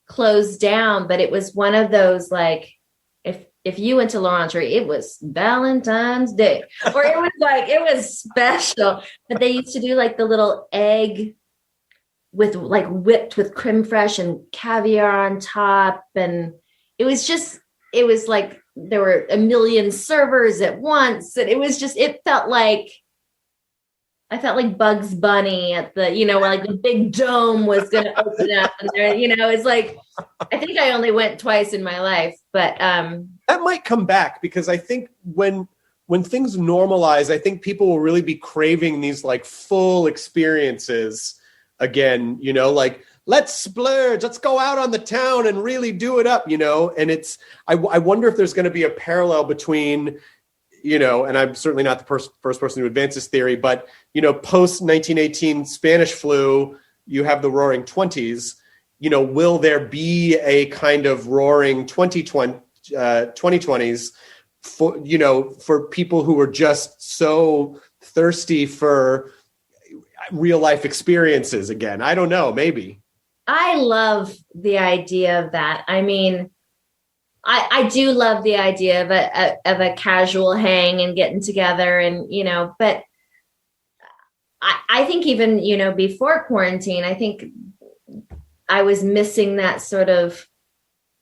closed down. But it was one of those like, if you went to l'orangerie, it was Valentine's Day, or it was special. But they used to do like the little egg with like whipped with creme fraiche and caviar on top. And it was like there were a million servers at once. And I felt like Bugs Bunny at the, where like the big dome was going to open up. And there, it's like, I think I only went twice in my life, but that might come back because I think when things normalize, I think people will really be craving these like full experiences again, like let's splurge, let's go out on the town and really do it up, and I wonder if there's going to be a parallel between, and I'm certainly not the first person to advance this theory, but, post 1918 Spanish flu, you have the roaring 20s, will there be a kind of roaring 2020s for people who are just so thirsty for real life experiences again? I don't know, maybe. I love the idea of that. I mean, I do love the idea of a casual hang and getting together and, but I think even, before quarantine, I think I was missing that sort of,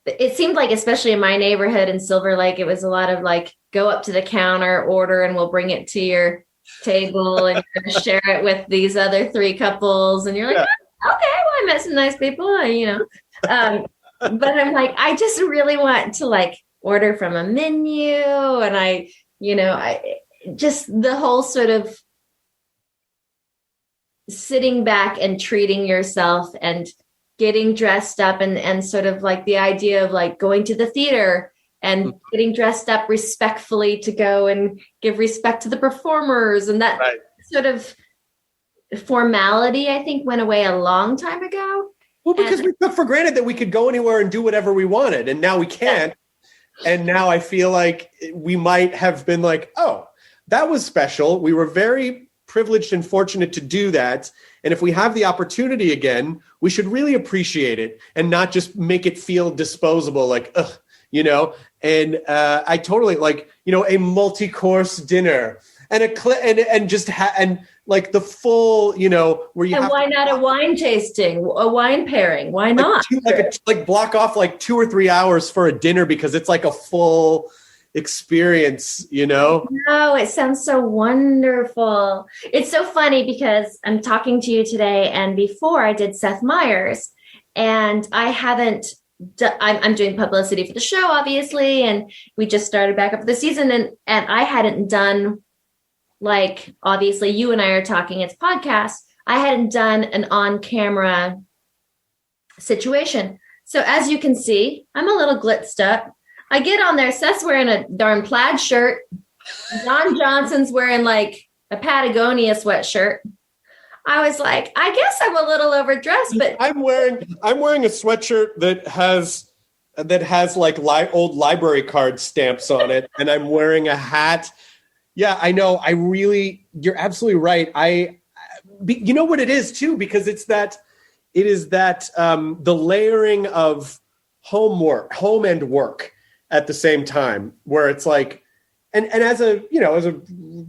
it seemed like, especially in my neighborhood in Silver Lake, it was a lot of like, go up to the counter, order, and we'll bring it to your table and you're going to share it with these other three couples. And you're like, okay, well, I met some nice people, but I'm like, I just really want to like order from a menu. And I just the whole sort of sitting back and treating yourself and getting dressed up and sort of like the idea of like going to the theater and getting dressed up respectfully to go and give respect to the performers. And that sort of formality, I think, went away a long time ago. Well, because we took for granted that we could go anywhere and do whatever we wanted, and now we can't. And now I feel like we might have been like, oh, that was special. We were very privileged and fortunate to do that. And if we have the opportunity again, we should really appreciate it and not just make it feel disposable, like, ugh, you know. And I totally like, you know, a multi-course dinner and and like the full, you know, where you. And have why not a wine tasting, a wine pairing? Why not? Like block off like 2 or 3 hours for a dinner because it's like a full experience, you know? No, it sounds so wonderful. It's so funny because I'm talking to you today, and before I did Seth Meyers, and I haven't. I'm doing publicity for the show, obviously, and we just started back up for the season, and I hadn't done, like, obviously you and I are talking, it's podcast. I hadn't done an on-camera situation. So as you can see, I'm a little glitzed up. I get on there, Seth's wearing a darn plaid shirt. Don Johnson's wearing like a Patagonia sweatshirt. I was like, I guess I'm a little overdressed, but I'm wearing a sweatshirt that has like old library card stamps on it, and I'm wearing a hat. Yeah, I know. You're absolutely right. You know what it is too, because it is that the layering of home and work at the same time, where it's like, and as a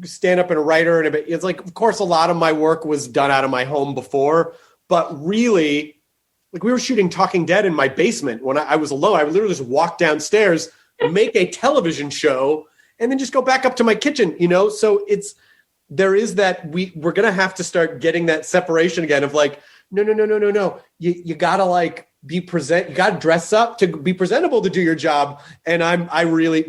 stand-up and a writer, and it's like, of course, a lot of my work was done out of my home before, but really, like, we were shooting Talking Dead in my basement when I was alone. I would literally just walk downstairs, make a television show, and then just go back up to my kitchen, you know? So there is that we're going to have to start getting that separation again of like, no. You got to like you got to dress up to be presentable to do your job. And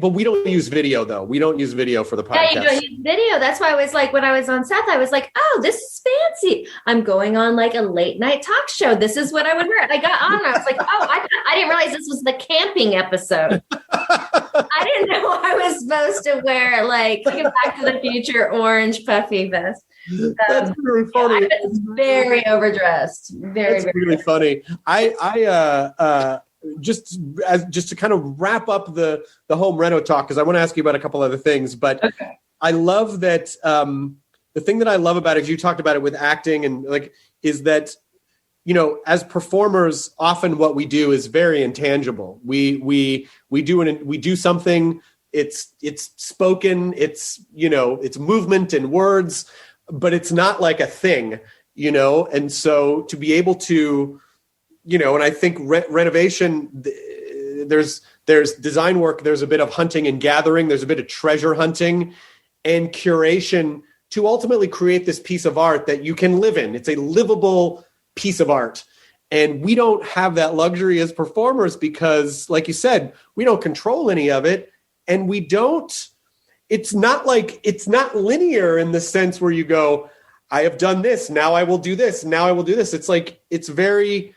but we don't use video though. We don't use video for the podcast. Yeah, you don't use video. That's why I was like, when I was on Seth, I was like, oh, this is fancy. I'm going on like a late night talk show. This is what I would wear. I got on and I was like, oh, I didn't realize this was the camping episode. I didn't know I was supposed to wear like Back to the Future orange puffy vest. That's really funny. Yeah, I was very overdressed. That's really funny. Just to kind of wrap up the home reno talk, because I want to ask you about a couple other things. But okay. I love that the thing that I love about it, you talked about it with acting, and like, is that, you know, as performers, often what we do is very intangible. We do something. It's spoken. It's, you know, it's movement and words, but it's not like a thing, you know. And so to be able to, you know, and I think renovation, there's design work, there's a bit of hunting and gathering, there's a bit of treasure hunting and curation to ultimately create this piece of art that you can live in. It's a livable piece of art. And we don't have that luxury as performers because, like you said, we don't control any of it. And it's not linear in the sense where you go, I have done this, now I will do this, now I will do this. It's like, it's very,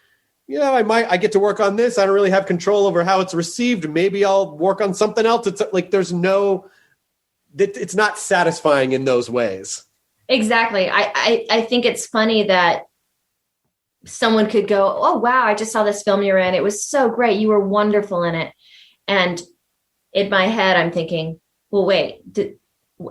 you know, I get to work on this. I don't really have control over how it's received. Maybe I'll work on something else. It's like, it's not satisfying in those ways. Exactly. I think it's funny that someone could go, oh, wow, I just saw this film you're in. It was so great. You were wonderful in it. And in my head, I'm thinking, well, wait,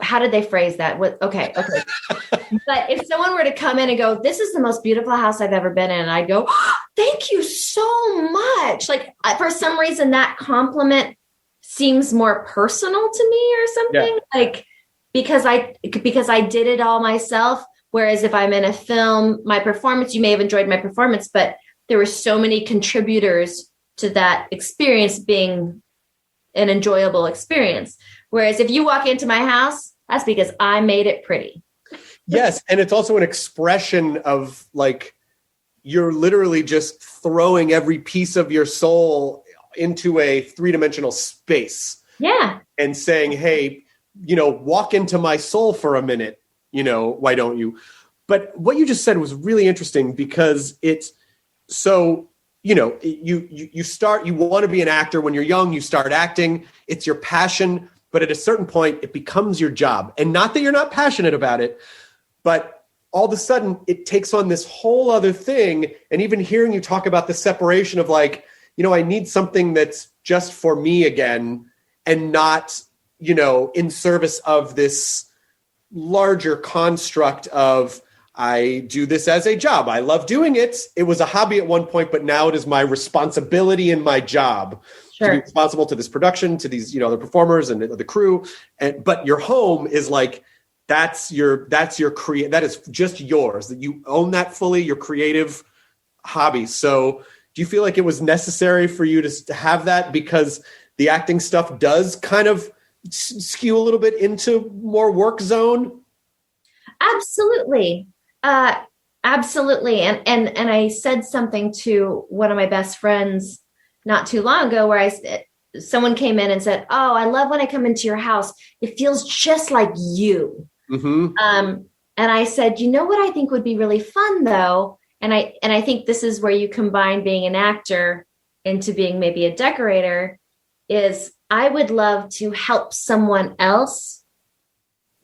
how did they phrase that? Okay. But if someone were to come in and go, this is the most beautiful house I've ever been in, and I'd go, oh, thank you so much. Like, for some reason, that compliment seems more personal to me or something. Yeah. Like, because I did it all myself. Whereas if I'm in a film, my performance, you may have enjoyed my performance, but there were so many contributors to that experience being an enjoyable experience. Whereas if you walk into my house, that's because I made it pretty. Yes. And it's also an expression of, like, you're literally just throwing every piece of your soul into a three-dimensional space. Yeah. And saying, hey, you know, walk into my soul for a minute. You know, why don't you? But what you just said was really interesting because it's so, you want to be an actor when you're young, you start acting, it's your passion, but at a certain point it becomes your job. And not that you're not passionate about it, but all of a sudden it takes on this whole other thing. And even hearing you talk about the separation of like, I need something that's just for me again and not, in service of this larger construct of I do this as a job. I love doing it. It was a hobby at one point, but now it is my responsibility and my job to be responsible to this production, to these, the performers and the crew. But your home is like, that is just yours, that you own that fully, your creative hobby. So do you feel like it was necessary for you to have that because the acting stuff does kind of skew a little bit into more work zone? Absolutely. Absolutely. And I said something to one of my best friends not too long ago where someone came in and said, "Oh, I love when I come into your house. It feels just like you." Mm-hmm. And I said, you know what I think would be really fun though? And I think this is where you combine being an actor into being maybe a decorator, is I would love to help someone else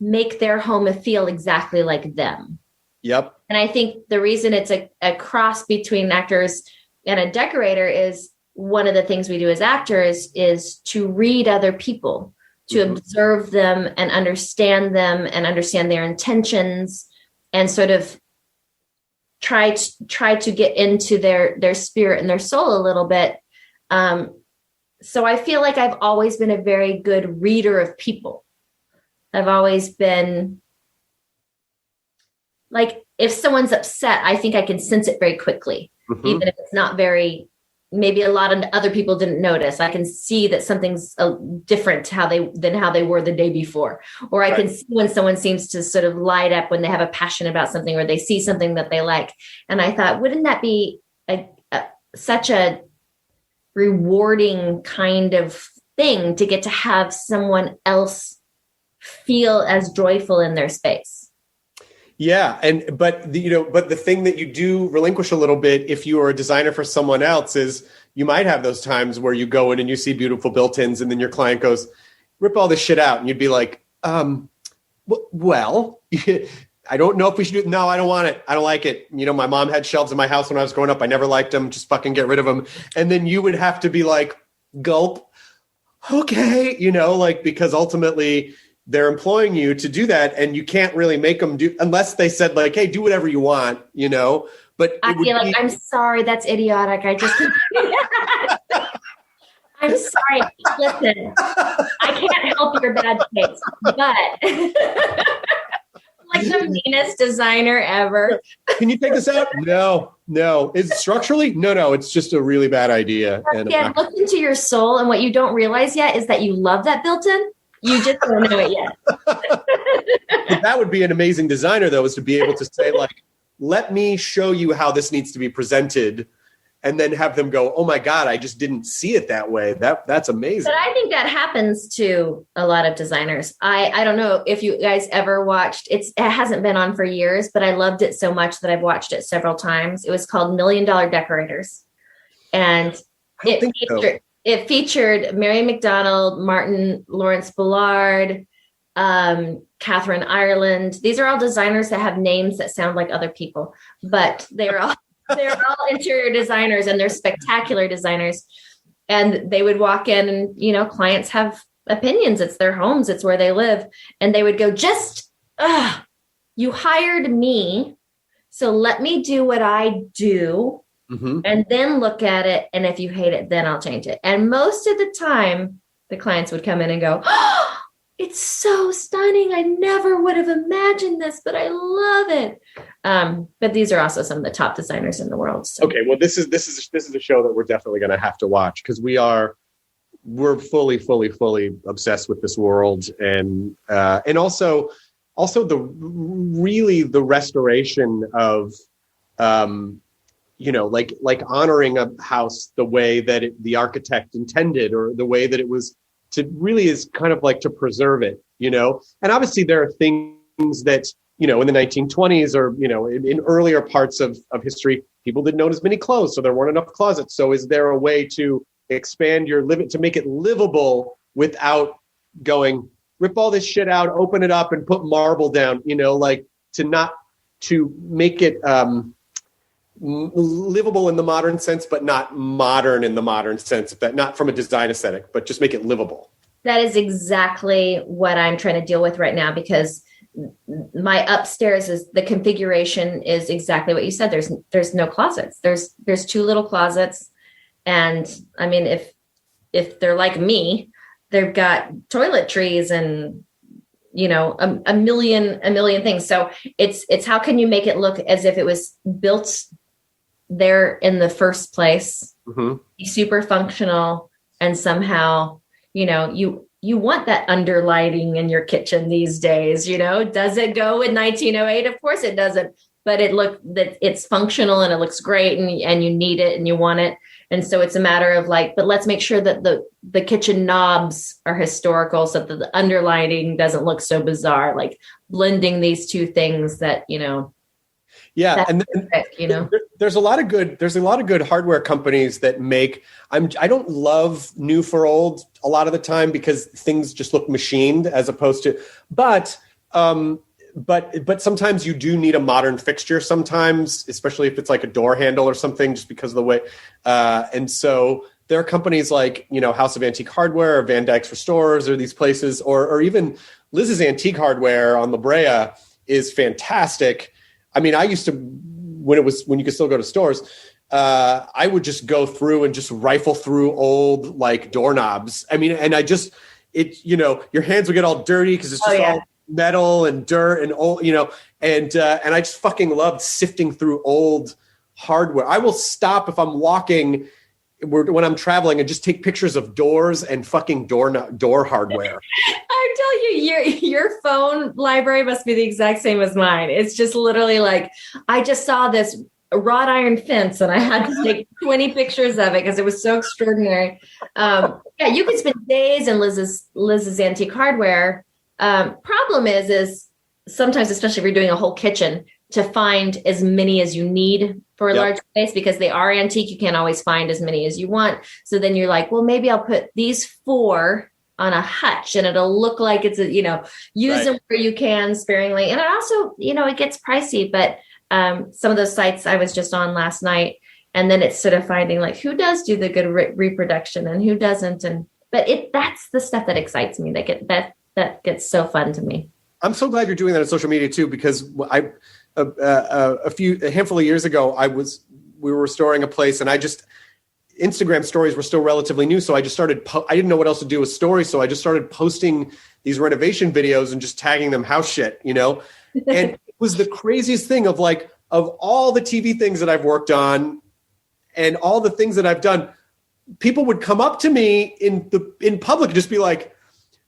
make their home feel exactly like them. Yep. And I think the reason it's a cross between actors and a decorator is one of the things we do as actors is to read other people, to observe them and understand their intentions and sort of try to get into their spirit and their soul a little bit. So I feel like I've always been a very good reader of people. I've always been like, if someone's upset, I think I can sense it very quickly, even if it's not very, maybe a lot of other people didn't notice. I can see that something's different than how they were the day before. Or I can see when someone seems to sort of light up when they have a passion about something or they see something that they like. And I thought, wouldn't that be such a rewarding kind of thing to get to have someone else feel as joyful in their space? Yeah. But the thing that you do relinquish a little bit if you are a designer for someone else is you might have those times where you go in and you see beautiful built-ins and then your client goes, rip all this shit out. And you'd be like, well, I don't know if we should do it. No, I don't want it. I don't like it. My mom had shelves in my house when I was growing up. I never liked them. Just fucking get rid of them. And then you would have to be like, gulp. Okay. Because ultimately they're employing you to do that. And you can't really make them do, unless they said like, hey, do whatever you want, but I feel like, I'm sorry, that's idiotic. I just, I'm sorry. Listen, I can't help your bad taste, but like the meanest designer ever. Can you take this out? No. Is it structurally? No. It's just a really bad idea. Yeah, look into your soul, and what you don't realize yet is that you love that built-in. You just don't know it yet. But that would be an amazing designer, though, is to be able to say, like, let me show you how this needs to be presented, and then have them go, oh my God, I just didn't see it that way. That's amazing. But I think that happens to a lot of designers. I don't know if you guys ever watched, it hasn't been on for years, but I loved it so much that I've watched it several times. It was called $1 Million Decorators. And it featured Mary McDonald, Martin Lawrence Bullard, Catherine Ireland. These are all designers that have names that sound like other people, but they're all interior designers, and they're spectacular designers. And they would walk in and, clients have opinions. It's their homes. It's where they live. And they would go, you hired me, so let me do what I do. And then look at it. And if you hate it, then I'll change it. And most of the time, the clients would come in and go, oh, it's so stunning. I never would have imagined this, but I love it. But these are also some of the top designers in the world. So. Okay. Well, this is a show that we're definitely going to have to watch, because we're fully obsessed with this world. And also the restoration of, like honoring a house the way that the architect intended, or the way that it was to really is kind of like to preserve it, And obviously there are things that, in the 1920s or, in earlier parts of history, people didn't own as many clothes, so there weren't enough closets. So is there a way to expand your living, to make it livable without going, rip all this shit out, open it up and put marble down, to make it livable in the modern sense, but not modern in the modern sense, that not from a design aesthetic, but just make it livable. That is exactly what I'm trying to deal with right now, because my upstairs is the configuration is exactly what you said. There's no closets. There's two little closets. And I mean, if they're like me, they've got toiletries and, a million things. So it's how can you make it look as if it was built there in the first place, be super functional, and somehow, you want that underlighting in your kitchen these days, does it go with 1908? Of course it doesn't, but it's functional and it looks great and you need it and you want it. And so it's a matter of but let's make sure that the kitchen knobs are historical so that the underlighting doesn't look so bizarre, blending these two things that, yeah. And there's a lot of good hardware companies that make, I don't love new for old a lot of the time because things just look machined as opposed to, but sometimes you do need a modern fixture sometimes, especially if it's like a door handle or something, just because of the way. And so there are companies like, House of Antique Hardware or Van Dyke's Restorers or these places, or even Liz's Antique Hardware on La Brea is fantastic. I mean, I used to, when you could still go to stores, I would just go through and just rifle through old doorknobs. I mean, and your hands would get all dirty because it's just all metal and dirt and old, and I just fucking loved sifting through old hardware. I will stop if I'm walking when I'm traveling and just take pictures of doors and fucking door hardware. I tell you, your phone library must be the exact same as mine. It's just literally I just saw this wrought iron fence and I had to take 20 pictures of it because it was so extraordinary. You could spend days in Liz's Antique Hardware. Problem is sometimes, especially if you're doing a whole kitchen, to find as many as you need for a large space, because they are antique. You can't always find as many as you want. So then you're like, well, maybe I'll put these 4 on a hutch and it'll look like it's use them where you can sparingly. And it also, it gets pricey, but some of those sites I was just on last night, and then it's sort of finding who does do the good reproduction and who doesn't. But that's the stuff that excites me. That gets so fun to me. I'm so glad you're doing that on social media too, because a handful of years ago, we were restoring a place, and Instagram stories were still relatively new. So I just started, I didn't know what else to do with stories. So I just started posting these renovation videos and just tagging them house shit, and it was the craziest thing of all the TV things that I've worked on and all the things that I've done, people would come up to me in public and just be like,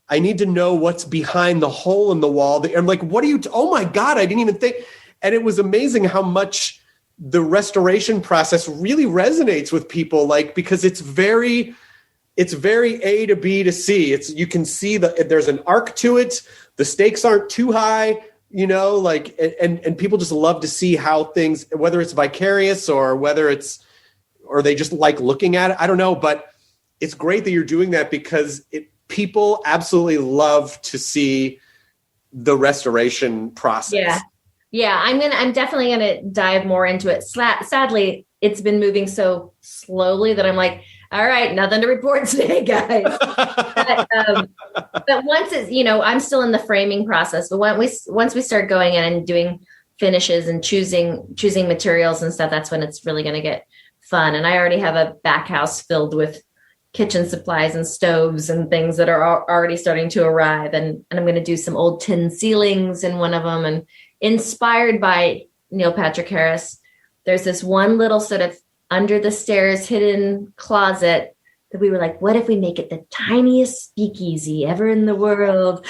I need to know what's behind the hole in the wall. I'm like, what are you, oh my God, I didn't even think. And it was amazing how much the restoration process really resonates with people, because it's very A to B to C. You can see there's an arc to it. The stakes aren't too high, and people just love to see how things, whether it's vicarious or whether or they just like looking at it. I don't know, but it's great that you're doing that because people absolutely love to see the restoration process. Yeah. I'm definitely going to dive more into it. Sadly, it's been moving so slowly that I'm like, all right, nothing to report today, guys. But once it's, I'm still in the framing process, but once we start going in and doing finishes and choosing materials and stuff, that's when it's really going to get fun. And I already have a back house filled with kitchen supplies and stoves and things that are already starting to arrive. And I'm going to do some old tin ceilings in one of them. And inspired by Neil Patrick Harris, there's this one little sort of under the stairs hidden closet that we were like, what if we make it the tiniest speakeasy ever in the world?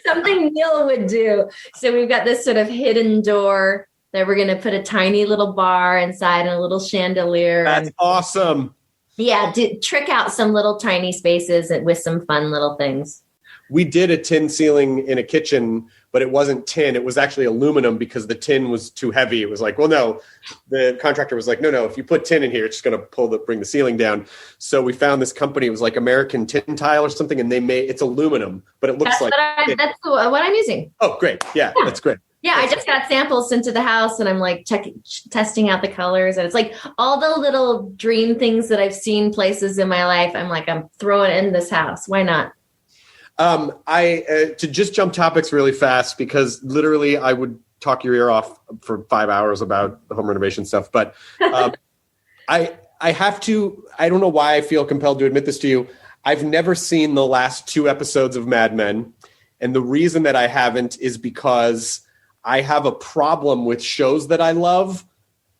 Something Neil would do. So we've got this sort of hidden door that we're going to put a tiny little bar inside and a little chandelier. That's awesome. Yeah, trick out some little tiny spaces with some fun little things. we did a tin ceiling in a kitchen, but it wasn't tin. It was actually aluminum because the tin was too heavy. It was like, well, no, the contractor was like, no, if you put tin in here, it's just going to bring the ceiling down. So we found this company. It was like American Tin Tile or something. And it's aluminum, but it looks that's what I'm using. Oh, great. Yeah. That's great. Yeah, I just got samples sent to the house and I'm like testing out the colors. And it's like all the little dream things that I've seen places in my life. I'm throwing in this house. Why not? To just jump topics really fast, because literally I would talk your ear off for 5 hours about the home renovation stuff. But I don't know why I feel compelled to admit this to you. I've never seen the last 2 episodes of Mad Men. And the reason that I haven't is because I have a problem with shows that I love.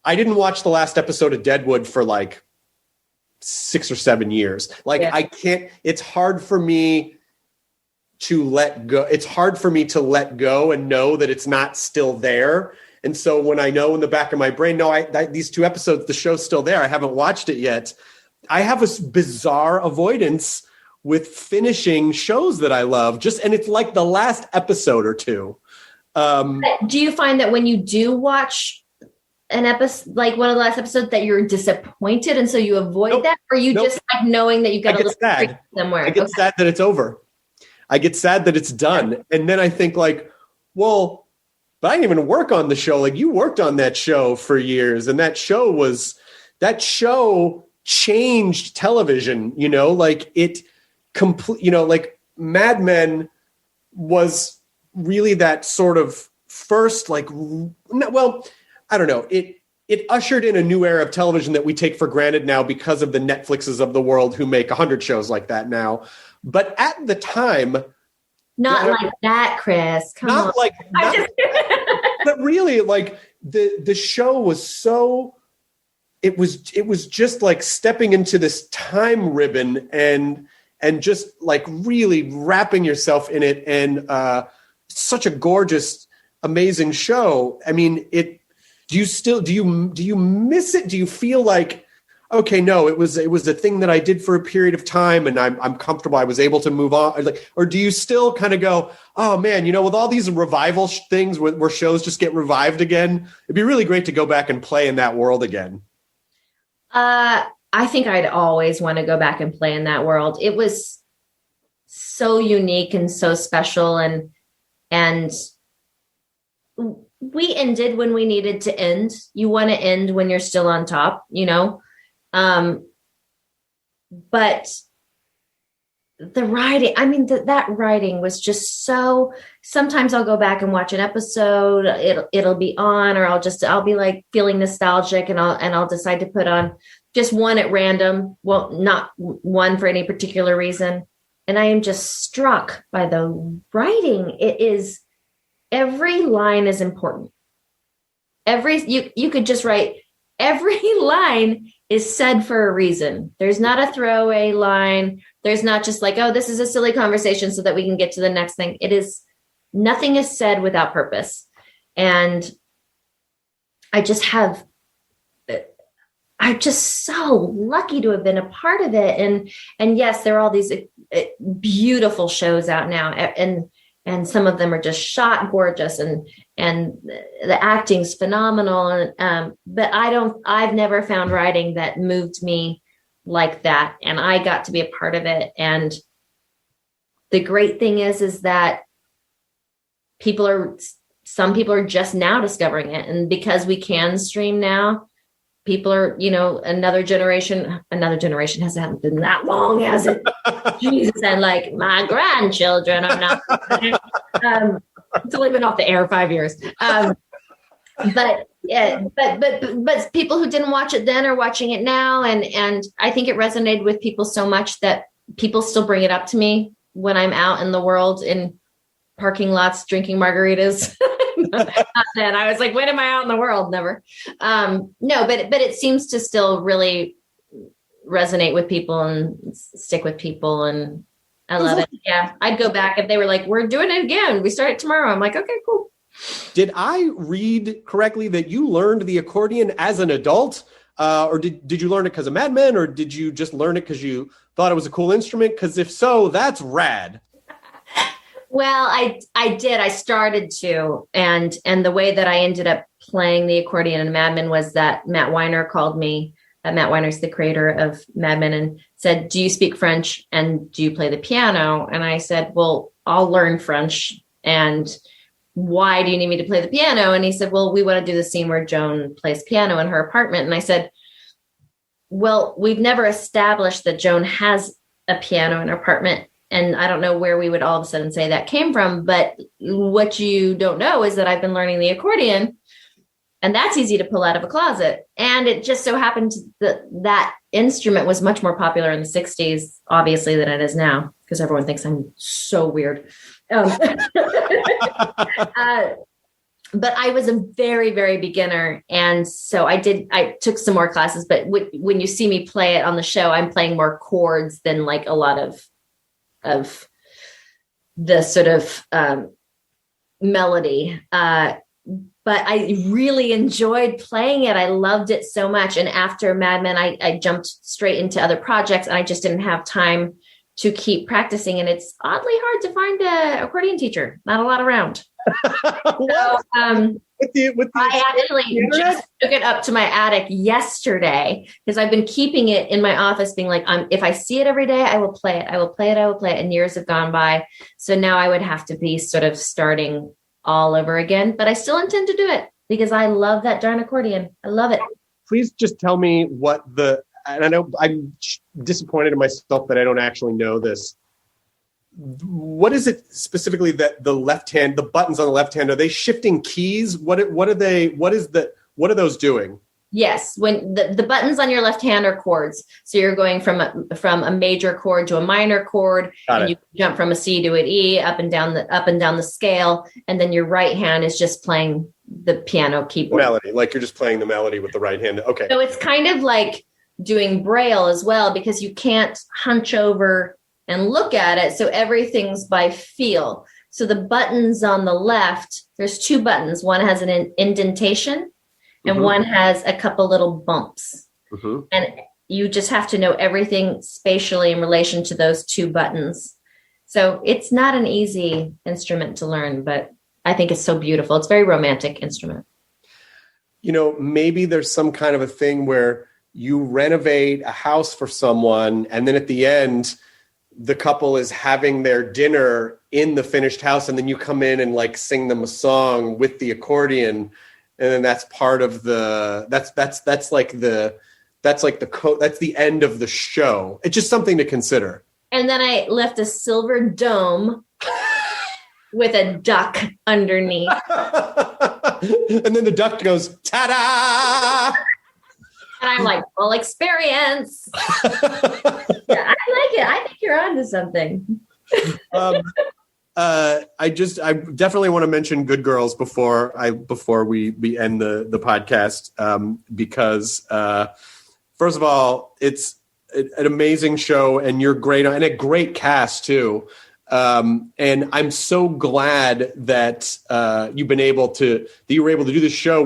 I didn't watch the last episode of Deadwood for like 6 or 7 years. I can't, it's hard for me to let go. It's hard for me to let go and know that it's not still there. And so when I know in the back of my brain, no, these 2 episodes, the show's still there. I haven't watched it yet. I have a bizarre avoidance with finishing shows that I love, and it's like the last episode or 2. Do you find that when you do watch an episode, like one of the last episodes, that you're disappointed and so you avoid that? Or you just like knowing that you've got a little treat somewhere? I get sad that it's over. I get sad that it's done. And then I think like, well, but I didn't even work on the show. Like you worked on that show for years. And that show changed television, like like Mad Men was really that sort of first, I don't know. It ushered in a new era of television that we take for granted now because of the Netflixes of the world who make 100 shows like that now. But at the time, not like that, Chris. Come on. But really, like the show was so. It was just like stepping into this time ribbon and just like really wrapping yourself in it, and such a gorgeous, amazing show. I mean, do you miss it? Do you feel like, okay, no, it was a thing that I did for a period of time and I'm comfortable. I was able to move on. Or do you still kind of go, oh man, with all these revival things where shows just get revived again, it'd be really great to go back and play in that world again. I think I'd always want to go back and play in that world. It was so unique and so special, and we ended when we needed to end. You want to end when you're still on top, but the writing, that writing was just so. Sometimes I'll go back and watch an episode. It'll be on, or I'll be like feeling nostalgic, and I'll decide to put on just one at random. Well, not one for any particular reason. And I am just struck by the writing. It is, every line is important. You could just write, every line is said for a reason. There's not a throwaway line. There's not just like, oh, this is a silly conversation so that we can get to the next thing. It is, nothing is said without purpose. And I'm just so lucky to have been a part of it. And yes, there are all these beautiful shows out now, and some of them are just shot gorgeous, and the acting's phenomenal. But I've never found writing that moved me like that. And I got to be a part of it. And the great thing is that some people are just now discovering it. And because we can stream now, people are, another generation hasn't been that long, has it? Jesus, and like my grandchildren are not. It's only been off the air 5 years. But people who didn't watch it then are watching it now. And I think it resonated with people so much that people still bring it up to me when I'm out in the world in parking lots, drinking margaritas. Then I was like, when am I out in the world? Never. No, but it seems to still really resonate with people and stick with people. And I love it. Yeah. I'd go back if they were like, we're doing it again. We start it tomorrow. I'm like, okay, cool. Did I read correctly that you learned the accordion as an adult? Or did you learn it because of Mad Men, or did you just learn it because you thought it was a cool instrument? Because if so, that's rad. Well, I did. I started to, and the way that I ended up playing the accordion in Mad Men was that Matt Weiner called me. Matt Weiner's the creator of Mad Men, and said, "Do you speak French and do you play the piano?" And I said, "Well, I'll learn French. And why do you need me to play the piano?" And he said, "Well, we want to do the scene where Joan plays piano in her apartment." And I said, "Well, we've never established that Joan has a piano in her apartment. And I don't know where we would all of a sudden say that came from. But what you don't know is that I've been learning the accordion, and that's easy to pull out of a closet." And it just so happened that that instrument was much more popular in the 60s, obviously, than it is now, because everyone thinks I'm so weird. But I was a very, very beginner. And so I took some more classes, but when you see me play it on the show, I'm playing more chords than like a lot of the sort of melody. But I really enjoyed playing it. I loved it so much. And after Mad Men, I jumped straight into other projects, and I just didn't have time to keep practicing. And it's oddly hard to find an accordion teacher. Not a lot around. So, I actually just took it up to my attic yesterday, because I've been keeping it in my office being like, if I see it every day, I will play it. I will play it. I will play it. And years have gone by. So now I would have to be sort of starting all over again, but I still intend to do it because I love that darn accordion. I love it. Please just tell me and I know I'm disappointed in myself that I don't actually know this. What is it specifically that the buttons on the left hand, are they shifting keys? What are those doing? Yes. When the buttons on your left hand are chords. So you're going from a major chord to a minor chord, and you jump from a C to an E up and down the scale. And then your right hand is just playing the piano keyboard. Melody, like you're just playing the melody with the right hand. Okay. So it's kind of like doing Braille as well, because you can't hunch over and look at it. So everything's by feel. So the buttons on the left, there's two buttons. One has an indentation, and one has a couple little bumps. And you just have to know everything spatially in relation to those two buttons. So it's not an easy instrument to learn, but I think it's so beautiful. It's a very romantic instrument. Maybe there's some kind of a thing where you renovate a house for someone, and then at the end, the couple is having their dinner in the finished house, and then you come in and like sing them a song with the accordion. And then that's part of that's the end of the show. It's just something to consider. And then I left a silver dome with a duck underneath. And then the duck goes, ta-da! And I'm like, full experience. Yeah, I like it. I think you're onto something. I definitely want to mention Good Girls before we end the podcast, because first of all, it's an amazing show, and you're great, and a great cast too. And I'm so glad that you were able to do this show.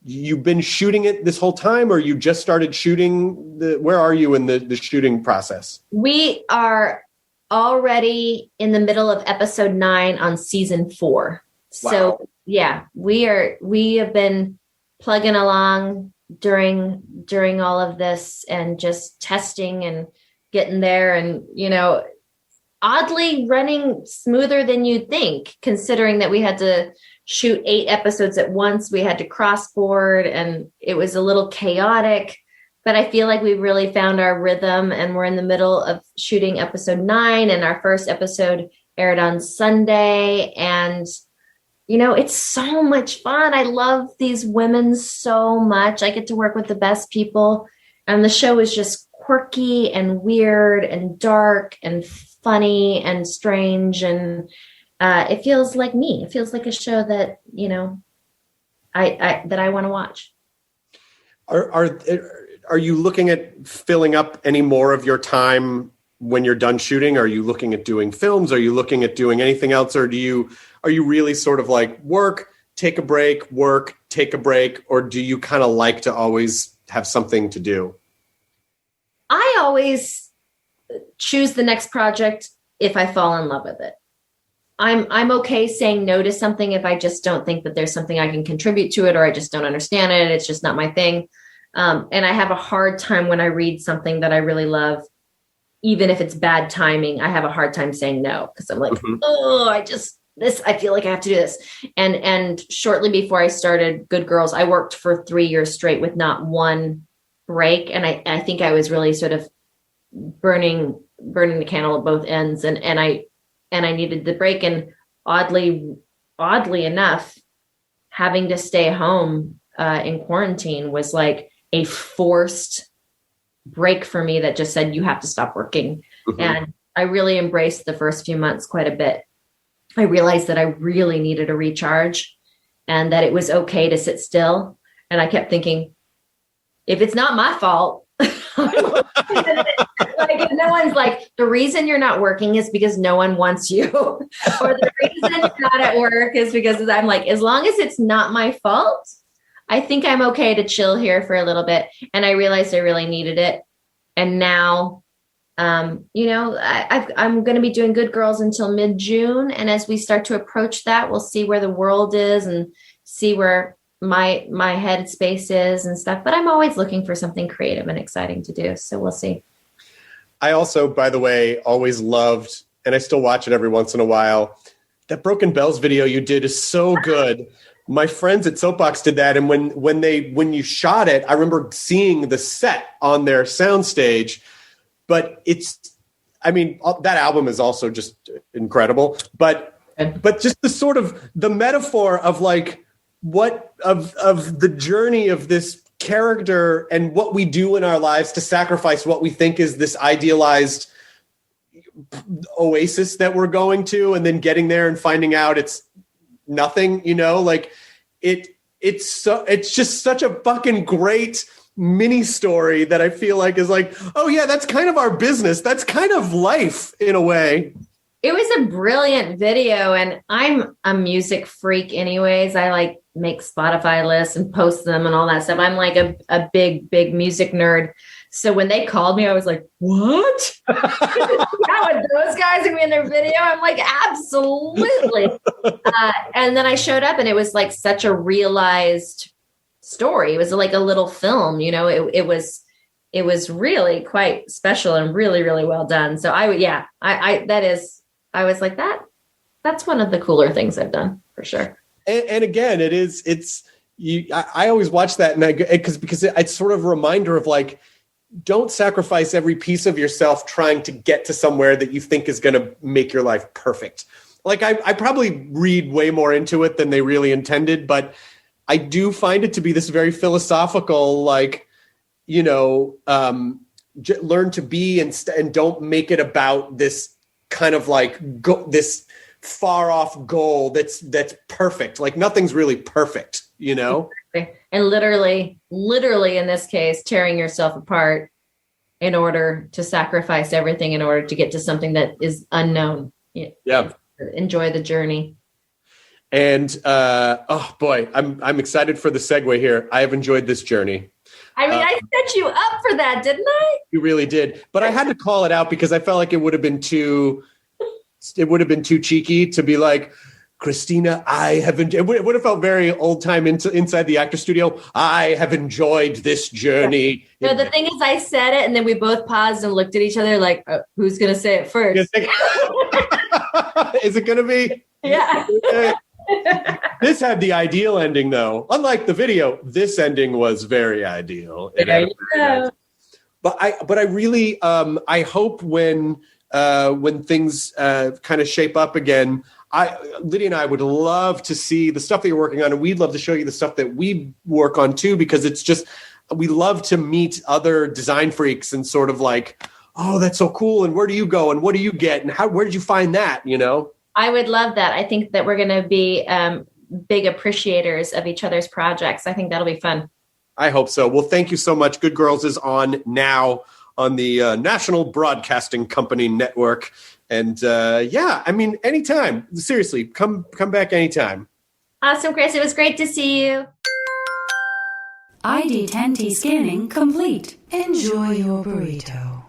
You've been shooting it this whole time, or you just started shooting? Where are you in the shooting process? We are already in the middle of episode 9 on season 4. Wow. So yeah, we have been plugging along during all of this and just testing and getting there, and oddly running smoother than you'd think, considering that we had to shoot 8 episodes at once. We had to cross-board, and it was a little chaotic, but I feel like we've really found our rhythm, and we're in the middle of shooting episode 9, and our first episode aired on Sunday. And, it's so much fun. I love these women so much. I get to work with the best people, and the show is just quirky and weird and dark and funny and strange, and it feels like me. It feels like a show that I want to watch. Are you looking at filling up any more of your time when you're done shooting? Are you looking at doing films? Are you looking at doing anything else, or are you really sort of like work, take a break, or do you kind of like to always have something to do? I always choose the next project if I fall in love with it. I'm okay saying no to something if I just don't think that there's something I can contribute to it, or I just don't understand it. It's just not my thing. And I have a hard time when I read something that I really love, even if it's bad timing, I have a hard time saying no, because I'm like, I feel like I have to do this. And shortly before I started Good Girls, I worked for 3 years straight with not one break. And I think I was really sort of burning the candle at both ends. And I needed the break. And oddly enough, having to stay home in quarantine was like a forced break for me that just said, you have to stop working. Mm-hmm. And I really embraced the first few months quite a bit. I realized that I really needed a recharge and that it was okay to sit still. And I kept thinking, if it's not my fault, like if no one's like, the reason you're not working is because no one wants you, or the reason you're not at work is because I'm like, as long as it's not my fault, I think I'm okay to chill here for a little bit. And I realized I really needed it. And now, I'm going to be doing Good Girls until mid-June. And as we start to approach that, we'll see where the world is and see where my head space is and stuff. But I'm always looking for something creative and exciting to do. So we'll see. I also, by the way, always loved, and I still watch it every once in a while, that Broken Bells video you did is so good. My friends at Soapbox did that, and when you shot it, I remember seeing the set on their soundstage. But that album is also just incredible. But just the sort of the metaphor of like what of the journey of this character and what we do in our lives to sacrifice what we think is this idealized oasis that we're going to, and then getting there and finding out it's nothing, like it's just such a fucking great mini story that I feel like is like, oh yeah, that's kind of our business. That's kind of life in a way. It was a brilliant video, and I'm a music freak anyways. I like make Spotify lists and post them and all that stuff. I'm like a big music nerd. So when they called me, I was like, what? How would those guys be in their video? I'm like, absolutely. And then I showed up, and it was like such a realized story. It was like a little film, it was really quite special and really, really well done. So I was like, that's one of the cooler things I've done for sure. And again, I always watch that, and because it's sort of a reminder of like, don't sacrifice every piece of yourself trying to get to somewhere that you think is going to make your life perfect. Like I probably read way more into it than they really intended, but I do find it to be this very philosophical, like, learn to be and don't make it about this kind of like this far off goal that's perfect. Like nothing's really perfect, And literally in this case, tearing yourself apart in order to sacrifice everything in order to get to something that is unknown. Yeah. Enjoy the journey. And oh boy, I'm excited for the segue here. I have enjoyed this journey. I mean, I set you up for that, didn't I? You really did. But I had to call it out because I felt like it would have been too cheeky to be like, Christina, it would have felt very old time inside the actor studio. I have enjoyed this journey. No, the thing is, I said it, and then we both paused and looked at each other like, who's going to say it first? Is it going to be? Yeah. This had the ideal ending, though. Unlike the video, this ending was very ideal. But I really, I hope when things kind of shape up again, Lydia and I would love to see the stuff that you're working on, and we'd love to show you the stuff that we work on too, because it's just, we love to meet other design freaks and sort of like, oh, that's so cool, and where do you go, and what do you get, and where did you find that, I would love that. I think that we're going to be big appreciators of each other's projects. I think that'll be fun. I hope so. Well, thank you so much. Good Girls is on now on the National Broadcasting Company Network. And anytime. Seriously, come back anytime. Awesome, Chris. It was great to see you. ID10T scanning complete. Enjoy your burrito.